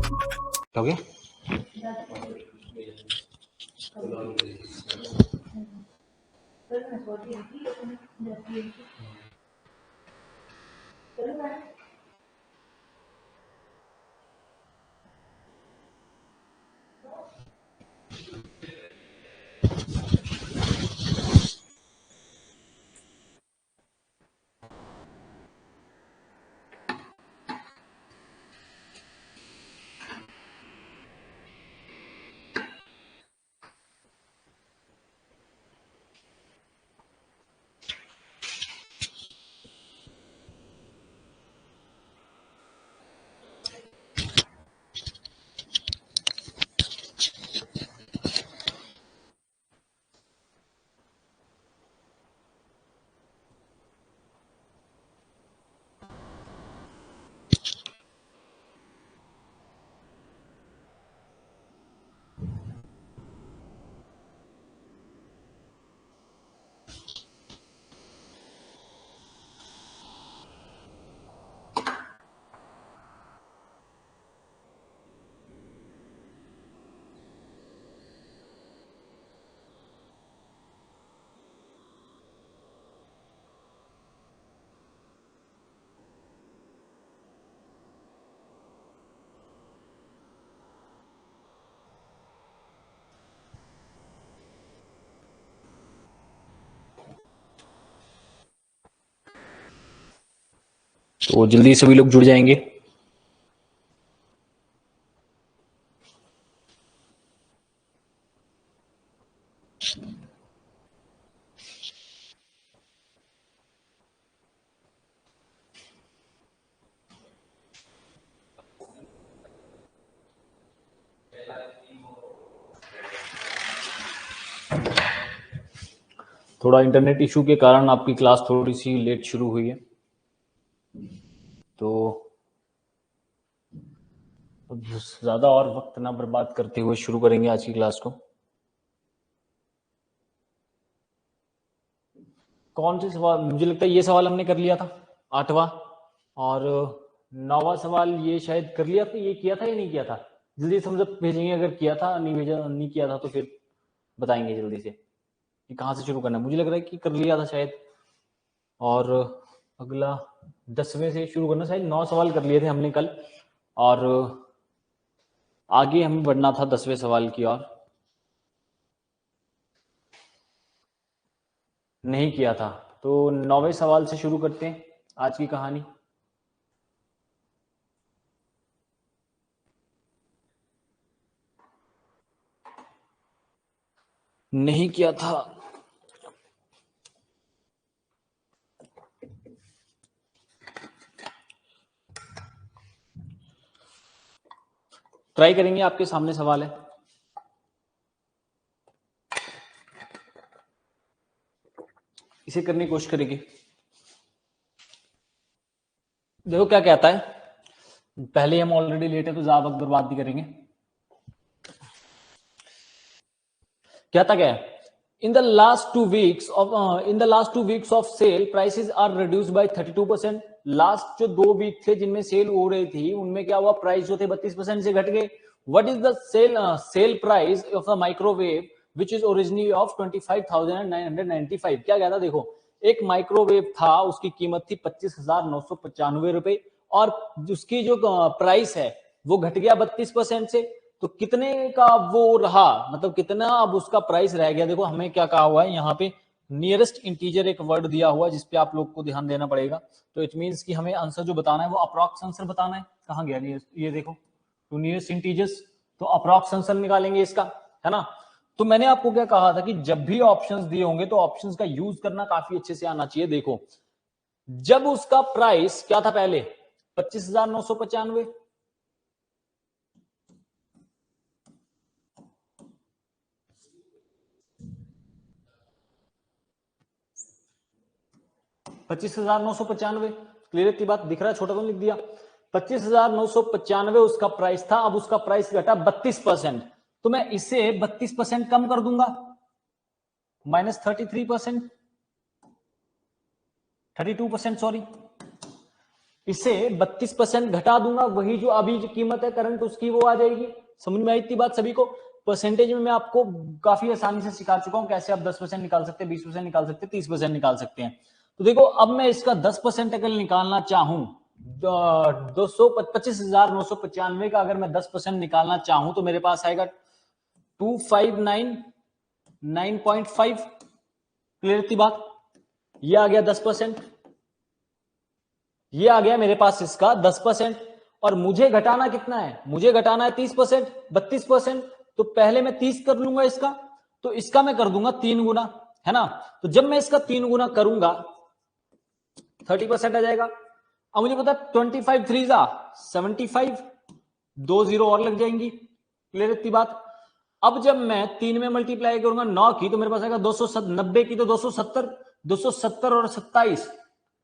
हो गया? तो जल्दी सभी लोग जुड़ जाएंगे। थोड़ा इंटरनेट इशू के कारण आपकी क्लास थोड़ी सी लेट शुरू हुई है, तो ज़्यादा और वक्त ना बर्बाद करते हुए शुरू करेंगे आज की क्लास को। कौन से सवाल? मुझे लगता है ये सवाल हमने कर लिया था 8वां, और 9वां सवाल ये शायद कर लिया था, ये किया था या नहीं किया था? जल्दी से हम जब भेजेंगे, अगर किया था, नहीं किया था तो फिर बताएंगे जल्दी से कि कहाँ से शुरू करना है। मुझे लग रहा है कि कर लिया था शायद, और अगला 10वें से शुरू करना। शायद 9 सवाल कर लिए थे हमने कल, और आगे हमें बढ़ना था 10वें सवाल की ओर। नहीं किया था, तो 9वें सवाल से शुरू करते हैं आज की कहानी। नहीं किया था, ट्राई करेंगे। आपके सामने सवाल है, इसे करने की कोशिश करेंगे। देखो क्या कहता है, पहले हम ऑलरेडी लेट है तो ज्यादा वक्त बर्बाद भी करेंगे। कहता क्या है? In the last 2 weeks of sale, prices are reduced by 32%. Last जो 2 वीक थे जिनमें सेल हो रही थी, उनमें क्या हुआ? प्राइस जो थे 32% से घट गए। What is the sale price of a microwave which is originally of 25,995? क्या कहता? देखो, एक माइक्रोवेव था, उसकी कीमत थी 25,995 रुपए, और उसकी जो प्राइस है वो घट गया 32% से। तो कितने का वो रहा, मतलब कितना अब उसका प्राइस रह गया? देखो हमें क्या कहा हुआ है यहाँ पे, नियरेस्ट इंटीजर एक वर्ड दिया हुआ है जिसपे आप लोग को ध्यान देना पड़ेगा। तो इट मींस कि हमें आंसर जो बताना है वो अप्रॉक्स आंसर बताना है। कहाँ गया ये देखो, टू नियरेस्ट इंटीजर्स, तो अप्रॉक्स आंसर निकालेंगे इसका, है ना? तो मैंने आपको क्या कहा था कि जब भी ऑप्शंस दिए होंगे तो ऑप्शंस का यूज करना काफी अच्छे से आना चाहिए। देखो, जब उसका प्राइस क्या था पहले? 25,995, 25,995। क्लियर इतनी बात? दिख रहा है? छोटा तो लिख दिया। 25,995 उसका प्राइस था, अब उसका प्राइस घटा 32%। तो मैं इसे 32% कम कर दूंगा, -33%, 32%, सॉरी। इसे 32% घटा दूंगा, वही जो अभी जो कीमत है करंट उसकी वो आ जाएगी। समझ में आई इतनी बात सभी को? परसेंटेज में मैं आपको काफी आसानी से सिखा चुका हूं कैसे आप 10% निकाल सकते हैं, 20% निकाल सकते हैं, 30% निकाल सकते हैं। तो देखो अब मैं इसका 10% अगर निकालना चाहूं, 25,995 का अगर मैं 10% निकालना चाहूं तो मेरे पास आएगा 2599.5। क्लियर थी बात? ये आ गया 10%, ये आ गया मेरे पास इसका 10%। और मुझे घटाना कितना है? मुझे घटाना है 30%, 32%। तो पहले मैं 30 कर लूंगा इसका, तो इसका मैं कर दूंगा 3 गुना, है ना। तो जब मैं इसका 3 गुना करूंगा 30% आ जाएगा। अब मुझे पता 25 3 जा 75, 2 जीरो और लग जाएंगी। क्लियर इतनी बात? अब जब मैं 3 में मल्टीप्लाई करूंगा 9 की, तो मेरे पास आएगा 290 की तो 270, 270 और 27,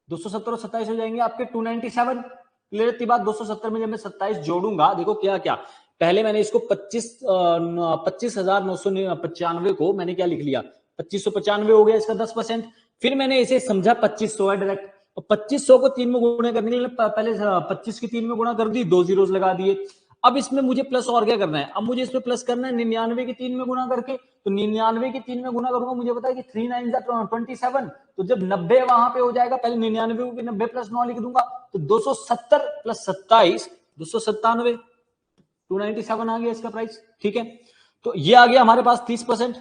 270 और 27 हो जाएंगे आपके 297। क्लियर इतनी बात? 270 में जब मैं 27 जोड़ूंगा, देखो क्या क्या, पहले मैंने इसको 25,995 को मैंने क्या लिख लिया, 2595 हो गया इसका 10%। फिर मैंने इसे समझा 2500 है डायरेक्ट, और 2500 को 3 में गुणा करने के लिए पहले 25 की 3 में गुणा कर दी, 2 जीरोस लगा दिए। अब इसमें मुझे प्लस और क्या करना है? अब मुझे इसमें प्लस करना है 99 की 3 में गुणा करके। तो 99 की 3 में गुणा करूंगा, मुझे पता है कि 3 9 27। तो जब 90 वहां पे हो जाएगा, पहले 99 को 90 प्लस 9 लिख दूंगा, तो 270 प्लस 27 297, 297 आ गया इसका प्राइस। ठीक है, तो ये आ गया हमारे पास 30%,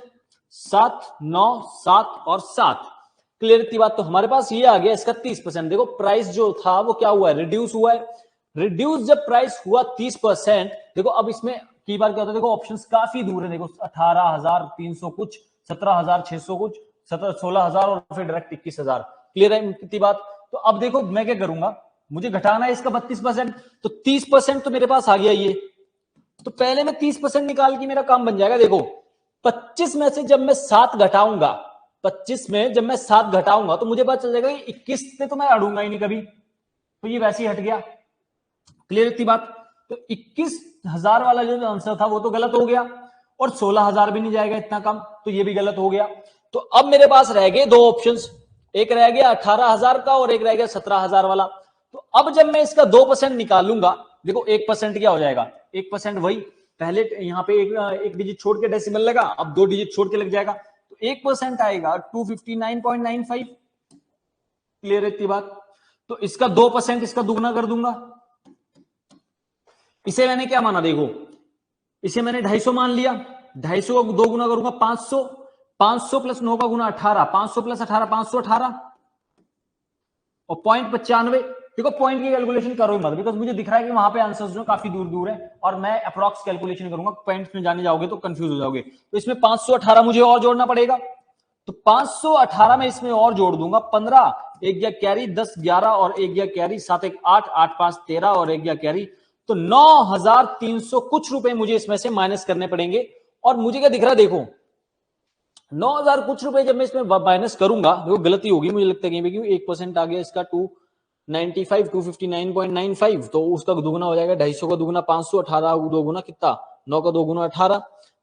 7 9 7 और 7। क्लियर थी बात? तो हमारे पास ये आ गया इसका 30%। देखो प्राइस जो था वो क्या हुआ है? रिड्यूस हुआ है। रिड्यूस जब प्राइस हुआ 30%, देखो अब इसमें की बार क्या होता है, देखो ऑप्शंस काफी दूर है। देखो 18,300 कुछ, 17,600 कुछ, 16,000 और फिर डायरेक्ट 21,000। क्लियर है कितनी बात? तो अब देखो मैं क्या करूंगा, मुझे घटाना है इसका 32%, तो 30% तो मेरे पास आ गया ये। तो पहले मैं 30% निकाल के मेरा काम बन जाएगा। देखो 25 में से जब मैं 7 घटाऊंगा, 25 में जब मैं 7 घटाऊंगा तो मुझे पता चल जाएगा 21 से तो मैं अड़ूंगा ही नहीं कभी, तो ये वैसे ही हट गया। क्लियर थी बात? तो 21,000 वाला जो आंसर था वो तो गलत हो गया, और 16,000 भी नहीं जाएगा इतना कम, तो ये भी गलत हो गया। तो अब मेरे पास रह गए दो ऑप्शंस, एक रह गया 18,000 का और एक रह गया 17,000 वाला। तो अब जब मैं इसका 2% निकालूंगा, देखो 1% क्या हो जाएगा? 1% वही पहले यहां पे एक डिजिट छोड़ के डेसिमल लगा, अब 2 डिजिट छोड़ के लग जाएगा, तो 1% आएगा 259.95। क्लियर इतनी बात? तो इसका 2% इसका दुगना कर दूंगा। इसे मैंने क्या माना? देखो इसे मैंने 250 मान लिया, 250 को 2 गुना करूंगा 500, 500 प्लस 9 का गुना 18, 500 प्लस 18 518 और 0.95। देखो पॉइंट की कैलकुलेशन करो मत, बिकॉज मुझे दिख रहा है कि वहां पे आंसर्स जो काफी दूर दूर है, और मैं अप्रॉक्स कैलकुलेशन करूंगा, पॉइंट्स में जाने जाओगे तो कंफ्यूज हो जाओगे। तो इसमें 518 मुझे और जोड़ना पड़ेगा, तो 518 में इसमें और जोड़ दूंगा 15, एक गया कैरी 10 11 और एक गया कैरी 7 1 8 8 5 13 और एक गया कैरी, तो 9,300 कुछ रुपए मुझे इसमें से माइनस करने पड़ेंगे। और मुझे क्या दिख रहा है? देखो 9,000 कुछ रुपए जब मैं इसमें माइनस करूंगा, देखो गलती होगी मुझे लगता है कि 1% आ गया इसका 295 259.95, तो उसका दुगुना हो जाएगा 250 का दुगुना 500, 18 दो गुना कितना 9 का 2 गुना 18।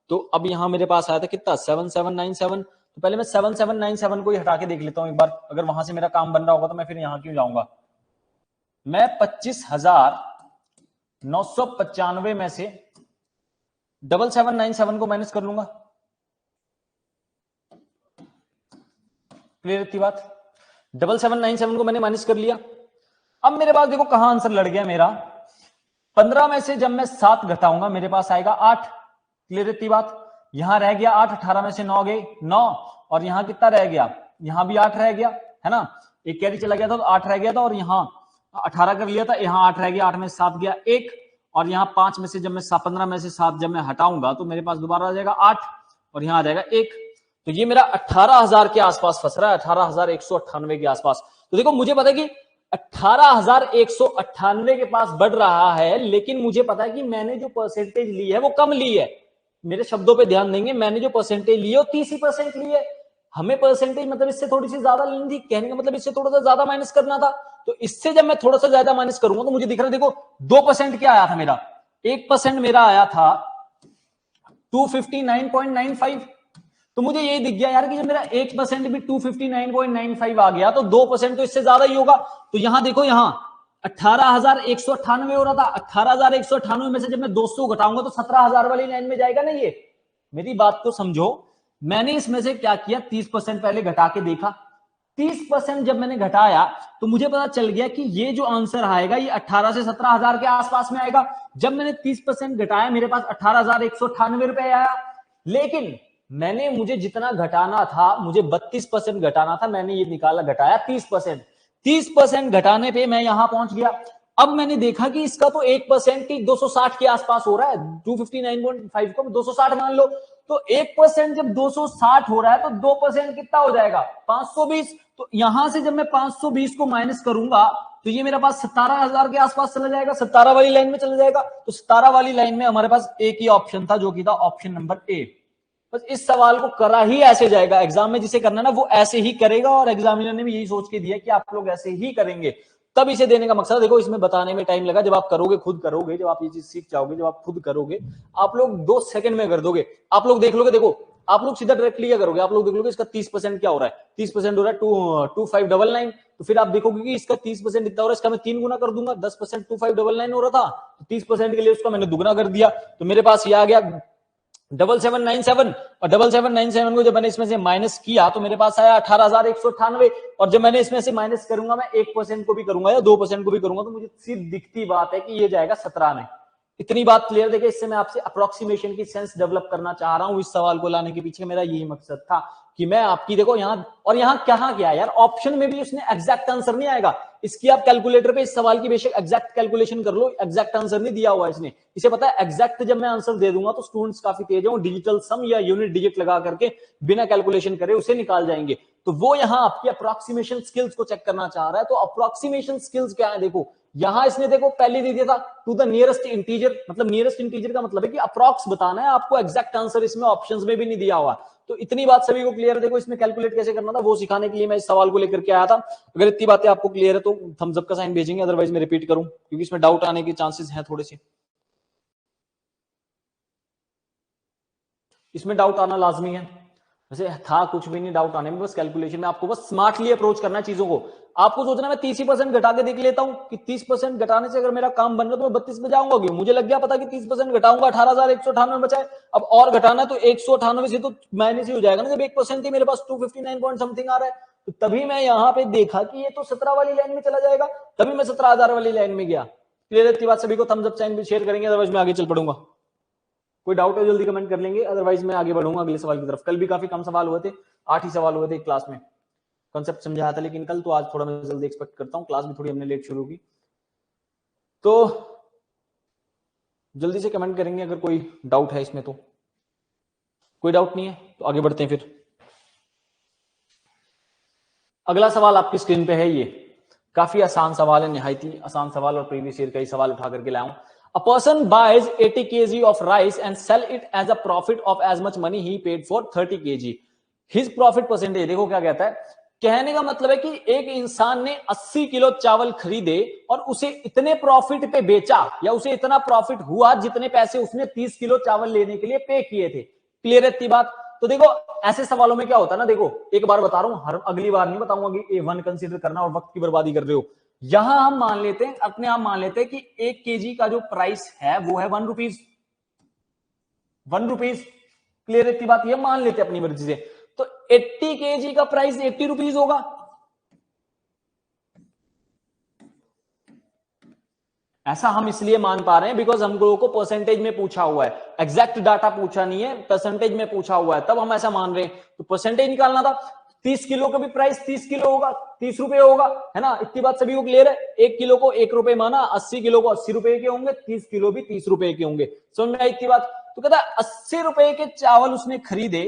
तो अब यहां मेरे पास आया था कितना 7797। तो पहले मैं 7797 को ही हटा के देख लेता हूं एक बार, अगर वहां से मेरा काम बन रहा होगा तो मैं फिर यहां क्यों जाऊंगा। मैं 25,995 में से 7797 को माइनस कर लूंगा। क्लियर थी बात? 7797 को मैंने माइनस कर लिया। अब मेरे पास देखो कहां आंसर लड़ गया मेरा, 15 में से जब मैं 7 घटाऊंगा मेरे पास आएगा 8। क्लियर थी बात? यहां रह गया 8, 18 में से 9 गए 9, और यहां कितना रह गया? यहां भी 8 रह गया, है ना, एक कैरी चला गया था तो 8 रह गया था, और यहां 18 कर लिया था, यहां 8 रह गया, 8 में 7 गया 1, और यहां 5 में से जब मैं 15 में से 7 जब मैं हटाऊंगा तो मेरे पास दोबारा आ जाएगा 8, और यहां आ जाएगा 1। तो ये मेरा 18,000 के आसपास फंस रहा है, 18,198 के आसपास। तो देखो मुझे पता है कि 18,198 के पास बढ़ रहा है, लेकिन मुझे पता है कि मैंने जो परसेंटेज ली है वो कम ली है। मेरे शब्दों पे ध्यान देंगे, मैंने जो परसेंटेज ली है वो 30% ली है। हमें परसेंटेज मतलब इससे थोड़ी सी ज्यादा लेनी थी, कहने का मतलब इससे थोड़ा सा ज्यादा माइनस करना था। तो इससे जब मैं थोड़ा सा ज्यादा माइनस करूंगा तो मुझे दिख रहा है, देखो 2% क्या आया था मेरा, 1% मेरा आया था 259.95। तो मुझे ये दिख गया यार कि जब मेरा 1% भी 259.95 आ गया तो 2% तो इससे ज्यादा ही होगा। तो यहां देखो, यहां 18,198 हो रहा था। 18,198 में से जब मैं 200 घटाऊंगा तो 17,000 वाली लाइन में जाएगा ना। ये मेरी बात को समझो। मैंने इसमें से क्या किया, 30% पहले घटा के देखा। 30% जब मैंने घटाया तो मुझे पता चल गया कि ये जो आंसर आएगा ये 18 से 17,000 के आसपास में आएगा। जब मैंने 30% घटाया मेरे पास 18,198 रुपए आया। लेकिन मैंने, मुझे जितना घटाना था, मुझे 32% घटाना था, मैंने ये निकाला, घटाया 30%। 30% घटाने पे मैं यहां पहुंच गया। अब मैंने देखा कि इसका तो 1% की 260 के आसपास हो रहा है। 259.5 को 260 मान लो। तो 1% जब 260 हो रहा है तो 2% कितना हो जाएगा, 520। तो यहां से जब मैं 520 को माइनस करूंगा तो ये मेरे पास 17,000 के आसपास चला जाएगा, 17 वाली लाइन में चला जाएगा। तो 17 वाली लाइन में हमारे पास एक ही ऑप्शन था, जो कि था ऑप्शन नंबर ए। बस इस सवाल को करा ही ऐसे जाएगा। एग्जाम में जिसे करना ना वो ऐसे ही करेगा, और एग्जामिनर ने भी यही सोच के दिया कि आप लोग ऐसे ही करेंगे। तब इसे देने का मकसद, देखो इसमें बताने में टाइम लगा, जब आप करोगे, खुद करोगे, जब आप ये चीज सीख जाओगे, जब आप खुद करोगे, आप लोग 2 सेकंड में कर दोगे। आप लोग देख लोगे, देखो आप लोग सीधा डायरेक्टली क्या करोगे, आप लोग देख लोगे इसका 30% क्या हो रहा है। 30% हो रहा है 2599। तो फिर आप देखोगे कि इसका 30% इतना हो रहा है, इसका मैं 3 गुना कर दूंगा। 10% 2599 हो रहा था, तो 30% के लिए उसका मैंने दुगना कर दिया। तो मेरे पास ये आ गया 7797। और 7797 को जब मैंने इसमें से माइनस किया तो मेरे पास आया 18,198। और जब मैंने इसमें से माइनस करूंगा, मैं 1% को भी करूंगा या 2% को भी करूंगा, तो मुझे सीधी दिखती बात है कि ये जाएगा 17 में। इतनी बात क्लियर। देखिए, इससे मैं आपसे अप्रोक्सीमेशन की सेंस डेवलप करना चाह रहा हूं। इस सवाल को लाने के पीछे मेरा यही मकसद था कि मैं आपकी, देखो यहां और यहां कहां क्या यार, ऑप्शन में भी उसने एग्जैक्ट आंसर नहीं आएगा। इसकी आप कैलकुलेटर पे इस सवाल की बेशक एग्जैक्ट कैलकुलेशन कर लो, एग्जैक्ट आंसर नहीं दिया हुआ इसने। इसे पता है एग्जैक्ट जब मैं आंसर दे दूंगा तो स्टूडेंट्स काफी तेज है, डिजिटल सम या यूनिट डिजिट लगा करके बिना कैलकुलेशन करे उसे निकाल जाएंगे। तो वो यहां आपकी अप्रोक्सीमेशन स्किल्स को चेक करना चाह रहा है। तो अप्रोक्सीमेशन स्किल्स क्या है, देखो यहां इसने देखो पहले दे दिया था टू द नियरेस्ट इंटीजर। मतलब नियरेस्ट इंटीजर का मतलब है कि अप्रॉक्स बताना है आपको, एग्जैक्ट आंसर इसमें ऑप्शंस में भी नहीं दिया हुआ। तो इतनी बात सभी को क्लियर है। देखो इसमें कैलकुलेट कैसे करना था वो सिखाने के लिए मैं इस सवाल को लेकर के आया था। अगर इतनी बातें आपको क्लियर है तो थम्स अप का साइन भेजेंगे, अदरवाइज मैं रिपीट करूं क्योंकि इसमें डाउट आने के चांसेस हैं थोड़े से। इसमें डाउट आना लाजमी है। वैसे था कुछ भी नहीं डाउट आने में, बस कैलकुलेशन में आपको बस स्मार्टली अप्रोच करना है चीजों को। आपको सोचना मैं 30% घटा के देख लेता हूं कि 30% घटाने से अगर मेरा काम बन रहा तो मैं 32 पे जाऊंगा क्यों। मुझे लग गया पता कि 30% घटाऊंगा, 18,198 बचा है। अब और घटाना तो 198 से तो माइनस ही हो जाएगा ना, जब 1% ही मेरे पास 259 पॉइंट समथिंग आ रहा है। तो तभी मैं यहाँ पे देखा कि ये तो 17 वाली लाइन में चला जाएगा, तभी मैं 17,000 वाली लाइन में गया। क्लियर है बात सभी को? थम्स अप साइन भी शेयर करेंगे, अदरवाइज मैं आगे चल पड़ूंगा। कोई डाउट है जल्दी कमेंट कर लेंगे, अदरवाइज मैं आगे बढ़ूंगा अगले सवाल की तरफ। कल भी काफी कम सवाल हुए थे, 8 ही सवाल हुए थे क्लास में, कॉन्सेप्ट समझाया था लेकिन कल। तो आज थोड़ा मैं जल्दी एक्सपेक्ट करता हूँ, क्लास भी थोड़ी हमने लेट शुरू की। तो जल्दी से कमेंट करेंगे अगर कोई डाउट है इसमें। तो कोई डाउट नहीं है तो आगे बढ़ते हैं फिर। अगला सवाल आपकी स्क्रीन पे है, ये काफी आसान सवाल है, निहायत ही आसान सवाल, और प्रीवियस ईयर का ही सवाल उठा करके लाया हूं। A person buys 80 kg of rice and sell it as a profit of as much money he paid for 30 kg. His profit percentage, देखो क्या कहता है। कहने का मतलब है कि एक इंसान ने 80 किलो चावल खरीदे और उसे इतने प्रॉफिट पे बेचा, या उसे इतना प्रॉफिट हुआ जितने पैसे उसने 30 किलो चावल लेने के लिए पे किए थे। क्लियर है इतनी बात? तो देखो ऐसे सवालों में क्या होता है ना, देखो एक बार बता रहा हूं, हर अगली बार नहीं बताऊंगा कि A1 कंसीडर करना और वक्त की बर्बादी कर रहे हो। यहां हम मान लेते हैं, अपने आप मान लेते हैं कि 1 केजी का जो प्राइस है वो है 1 रुपीज। 1 रुपीज। क्लियर इतनी बात? ये मान लेते हैं अपनी मर्जी से। तो 80 केजी का प्राइस 80 रुपीज होगा। ऐसा हम इसलिए मान पा रहे हैं बिकॉज हम लोगों को परसेंटेज में पूछा हुआ है, एग्जैक्ट डाटा पूछा नहीं है, परसेंटेज में पूछा हुआ है, तब हम ऐसा मान रहे हैं। तो परसेंटेज निकालना था। 30 किलो का भी प्राइस 30 किलो होगा, 30 रुपए होगा, है ना? इतनी बात सभी को क्लियर है? 1 किलो को 1 रुपए माना, 80 किलो को 80 रुपए के होंगे, 30 किलो भी 30 रुपए के होंगे। समझ में आई इतनी बात? तो कहता है 80 रुपए के चावल उसने खरीदे,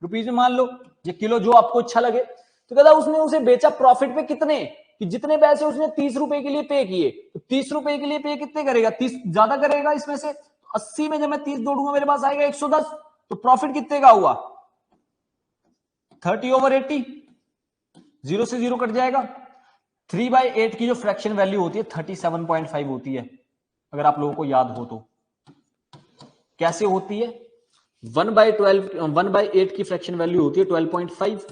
रुपीज में मान लो, ये किलो जो आपको अच्छा लगे। तो कहता उसने उसे बेचा प्रॉफिट पे कितने, कि जितने पैसे उसने 30 रुपए के लिए पे किए। तो 30 रुपए के लिए पे कितने करेगा? 30 ज्यादा करेगा इसमें से। 80 में जब मैं 30 जोड़ूंगा मेरे पास आएगा 110। तो प्रॉफिट कितने का हुआ? 30/80। 0 से 0 कट जाएगा। 3/8 की जो फ्रैक्शन वैल्यू होती है 37.5 होती है, अगर आप लोगों को याद हो तो। कैसे होती है? 1/8 की फ्रैक्शन वैल्यू होती है 12.5।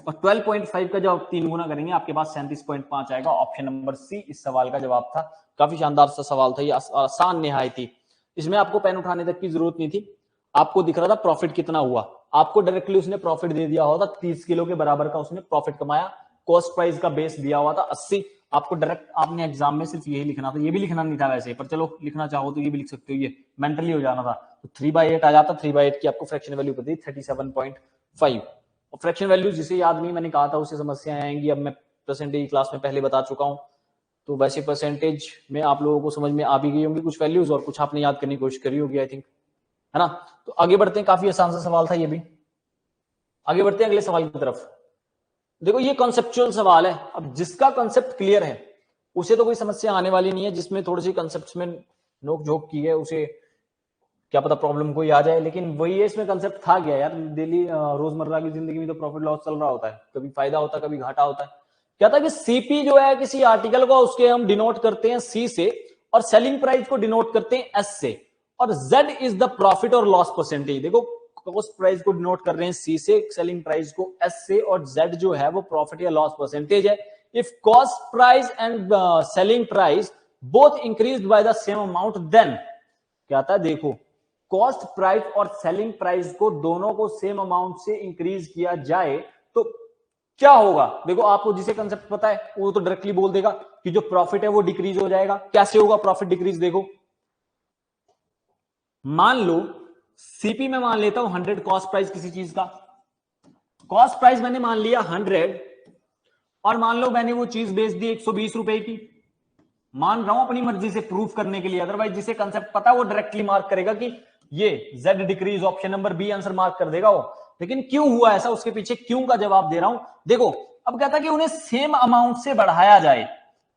और 12.5 का जब आप 3 गुना करेंगे आपके पास 37.5 आएगा। ऑप्शन नंबर सी इस सवाल का जवाब था। काफी शानदार सा सवाल था, ये आसान निहायत थी। इसमें आपको पेन उठाने तक की जरूरत नहीं थी, आपको दिख रहा था प्रॉफिट कितना हुआ, आपको डायरेक्टली उसने प्रॉफिट दे दिया होता 30 किलो के बराबर का उसने प्रॉफिट कमाया, कॉस्ट प्राइस का बेस दिया हुआ था 80। आपको डायरेक्ट आपने एग्जाम में सिर्फ यही लिखना था, ये भी लिखना नहीं था वैसे, पर चलो लिखना चाहो तो ये भी लिख सकते हो, ये मेंटली हो जाना था। तो 3/8 आ जाता, 3/8 की आपको फ्रैक्शन वैल्यू पता थी 37.5। और फ्रैक्शन वैल्यू जिसे याद नहीं, मैंने कहा था उससे समस्याएं आएंगी। अब मैं परसेंटेज क्लास में पहले बता चुका हूं, तो वैसे परसेंटेज में आप लोगों को समझ में आ भी गई होंगी कुछ वैल्यूज, और कुछ आपने याद करने की कोशिश करी होगी आई थिंक, है ना। तो आगे बढ़ते हैं, काफी आसान सा सवाल था ये भी। आगे बढ़ते हैं अगले सवाल की तरफ। देखो ये कॉन्सेप्चुअल सवाल है, अब जिसका कॉन्सेप्ट क्लियर है उसे तो कोई समस्या आने वाली नहीं है, जिसमें थोड़ी सी कॉन्सेप्ट में नोक झोंक की है उसे क्या पता प्रॉब्लम कोई आ जाए, लेकिन वही है, इसमें कंसेप्ट था क्या यार, डेली रोजमर्रा की जिंदगी में तो प्रॉफिट लॉस चल रहा होता है, कभी फायदा होता है कभी घाटा होता है। क्या था कि सीपी जो है किसी आर्टिकल को, उसके हम डिनोट करते हैं सी से, और सेलिंग प्राइस को डिनोट करते हैं एस से, और जेड इज द प्रॉफिट और लॉस परसेंटेज। देखो कॉस्ट प्राइस को डिनोट कर रहे हैं सी से, सेलिंग प्राइस को एस से, और जेड जो है वो प्रॉफिट या लॉस परसेंटेज है। If cost price and selling price both increased by the same amount, then क्या था, देखो कॉस्ट प्राइस और सेलिंग प्राइस को दोनों को सेम अमाउंट से इंक्रीज किया जाए तो क्या होगा। देखो आपको जिसे कंसेप्ट पता है वो तो डायरेक्टली बोल देगा कि जो प्रॉफिट है वो डिक्रीज हो जाएगा। कैसे होगा प्रॉफिट डिक्रीज, देखो मान लो सीपी में मान लेता हूं 100 कॉस्ट प्राइस किसी चीज का, कॉस्ट प्राइस मैंने मान लिया 100, और मान लो मैंने वो चीज बेच दी 120 रुपए की, मान रहा हूं अपनी मर्जी से प्रूफ करने के लिए, अदरवाइज जिसे कंसेप्ट पता है वो डायरेक्टली मार्क करेगा कि ये Z decrease, option number B answer mark कर देगा वो। लेकिन क्यों हुआ ऐसा, उसके पीछे क्यों का जवाब दे रहा हूं। देखो अब कहता कि उन्हें सेम अमाउंट से बढ़ाया जाए,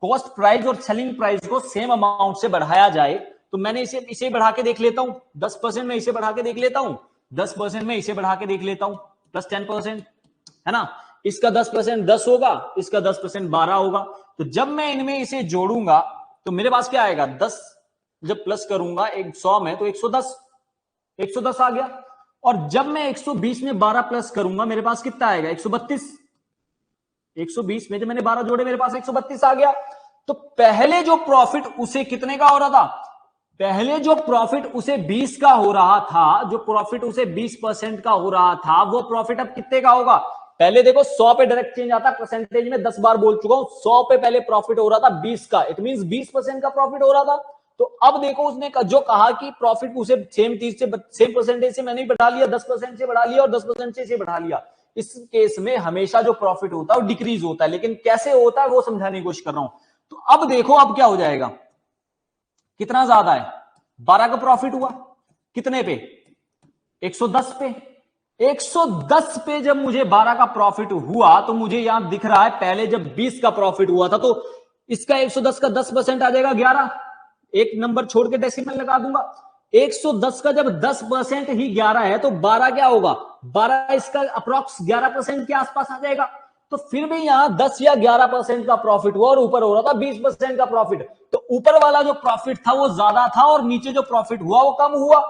कॉस्ट प्राइस और सेलिंग प्राइस को सेम अमाउंट से बढ़ाया जाए, तो मैंने इसे बढ़ा के देख लेता हूं 10% में, इसे बढ़ा के देख लेता हूं 10% में, इसे बढ़ा के देख लेता हूं प्लस 10%, है ना। इसका 10% 10 होगा, इसका 10% 12 होगा। तो जब मैं इनमें इसे जोड़ूंगा तो मेरे पास क्या आएगा, 10 जब प्लस करूंगा 100 में तो 110 आ गया। और जब मैं 120 में 12 प्लस करूंगा मेरे पास कितना आएगा, 132। 120 में जब मैंने 12 जोड़े मेरे पास 132 आ गया। तो पहले जो प्रॉफिट उसे कितने का हो रहा था, पहले जो प्रॉफिट उसे 20 का हो रहा था, जो प्रॉफिट उसे 20% का हो रहा था, वो प्रॉफिट अब कितने का होगा। पहले देखो 100 पे डायरेक्ट चेंज आता, परसेंटेज में 10 बार बोल चुका हूं, 100 पे पहले प्रॉफिट हो रहा था 20 का, इट मींस 20% का प्रॉफिट हो रहा था। तो अब देखो उसने जो कहा कि प्रॉफिट उसे सेम परसेंटेज से मैंने बढ़ा लिया, 10% से बढ़ा लिया और 10% से बढ़ा लिया। इस केस में हमेशा जो प्रॉफिट होता है वो डिक्रीज होता है, लेकिन कैसे होता है वो समझाने की कोशिश कर रहा हूं। तो अब देखो अब क्या हो जाएगा, कितना ज्यादा है, 12 का प्रॉफिट हुआ कितने पे, 110 पे। 110 पे जब मुझे 12 का प्रॉफिट हुआ तो मुझे यहां दिख रहा है पहले जब 20 का प्रॉफिट हुआ था तो इसका 110 का 10% आ जाएगा 11, एक नंबर छोड़ के डेसिमल लगा दूंगा। 110 का जब 10% ही 11 है तो 12 क्या होगा, 12 इसका अप्रोक्स 11% के आसपास आ जाएगा। तो फिर भी यहां 10 या 11% का प्रॉफिट हुआ और ऊपर हो रहा था 20% का प्रॉफिट। तो ऊपर वाला जो प्रॉफिट था वो ज्यादा था और नीचे जो प्रॉफिट हुआ वो कम हुआ।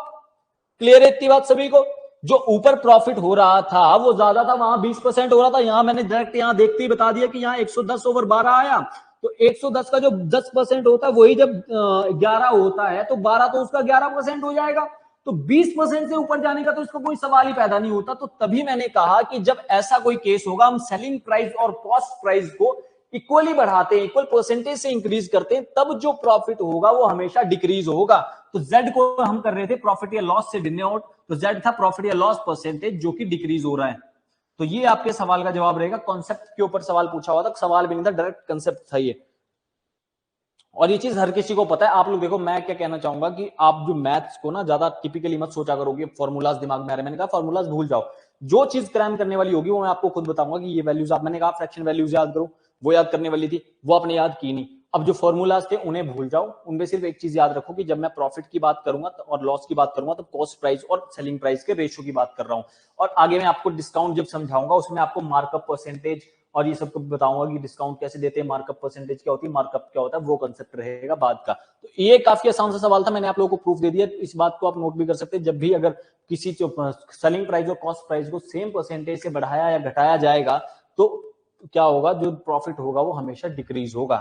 क्लियर है इतनी बात सभी को, जो ऊपर प्रॉफिट हो रहा था वो ज्यादा था, वहां 20% हो रहा था, यहां मैंने डायरेक्ट यहां देखते ही बता दिया कि यहां 110 ओवर 12 आया। तो 110 का जो 10% होता है वही जब 11 होता है तो 12 तो उसका 11% हो जाएगा। तो 20% से ऊपर जाने का तो इसका कोई सवाल ही पैदा नहीं होता। तो तभी मैंने कहा कि जब ऐसा कोई केस होगा हम सेलिंग प्राइस और कॉस्ट प्राइस को इक्वली बढ़ाते हैं, इक्वल परसेंटेज से इंक्रीज करते हैं, तब जो प्रॉफिट होगा वो हमेशा डिक्रीज होगा। तो जेड को हम कर रहे थे प्रॉफिट या लॉस से डिनोट, तो जेड था प्रॉफिट या लॉस परसेंटेज जो कि डिक्रीज हो रहा है। तो ये आपके सवाल का जवाब रहेगा, कॉन्सेप्ट के ऊपर सवाल पूछा हुआ था, सवाल भी नहीं था, डायरेक्ट कॉन्सेप्ट था ये। और ये चीज हर किसी को पता है। आप लोग देखो मैं क्या कहना चाहूंगा कि आप जो मैथ्स को ना ज्यादा टिपिकली मत सोचा करोगे, फॉर्मूलाज दिमाग में आ रहे, मैंने कहा फॉर्मूलाज भूल जाओ, जो चीज क्रैम करने वाली होगी वो मैं आपको खुद बताऊंगा कि ये वैल्यूज आप, मैंने कहा फ्रैक्शन वैल्यूज याद करो, वो याद करने वाली थी, वो आपने याद की नहीं। अब जो फॉर्मूलाज थे उन्हें भूल जाओ, उनमें सिर्फ एक चीज याद रखो कि जब मैं प्रॉफिट की बात करूंगा और लॉस की बात करूंगा तो कॉस्ट प्राइस और सेलिंग प्राइस के रेशियो की बात कर रहा हूं। और आगे मैं आपको डिस्काउंट जब समझाऊंगा उसमें आपको मार्कअप परसेंटेज और ये सब बताऊंगा कि डिस्काउंट कैसे देते हैं, मार्कअप परसेंटेज क्या होती है, मार्कअप क्या होता है, वो कंसेप्ट रहेगा बाद का। तो ये काफी आसान सा सवाल था, मैंने आप लोगों को प्रूफ दे दिया। इस बात को आप नोट भी कर सकते हैं, जब भी अगर किसी सेलिंग प्राइस और कॉस्ट प्राइस को सेम परसेंटेज से बढ़ाया या घटाया जाएगा तो क्या होगा, जो प्रॉफिट होगा वो हमेशा डिक्रीज होगा।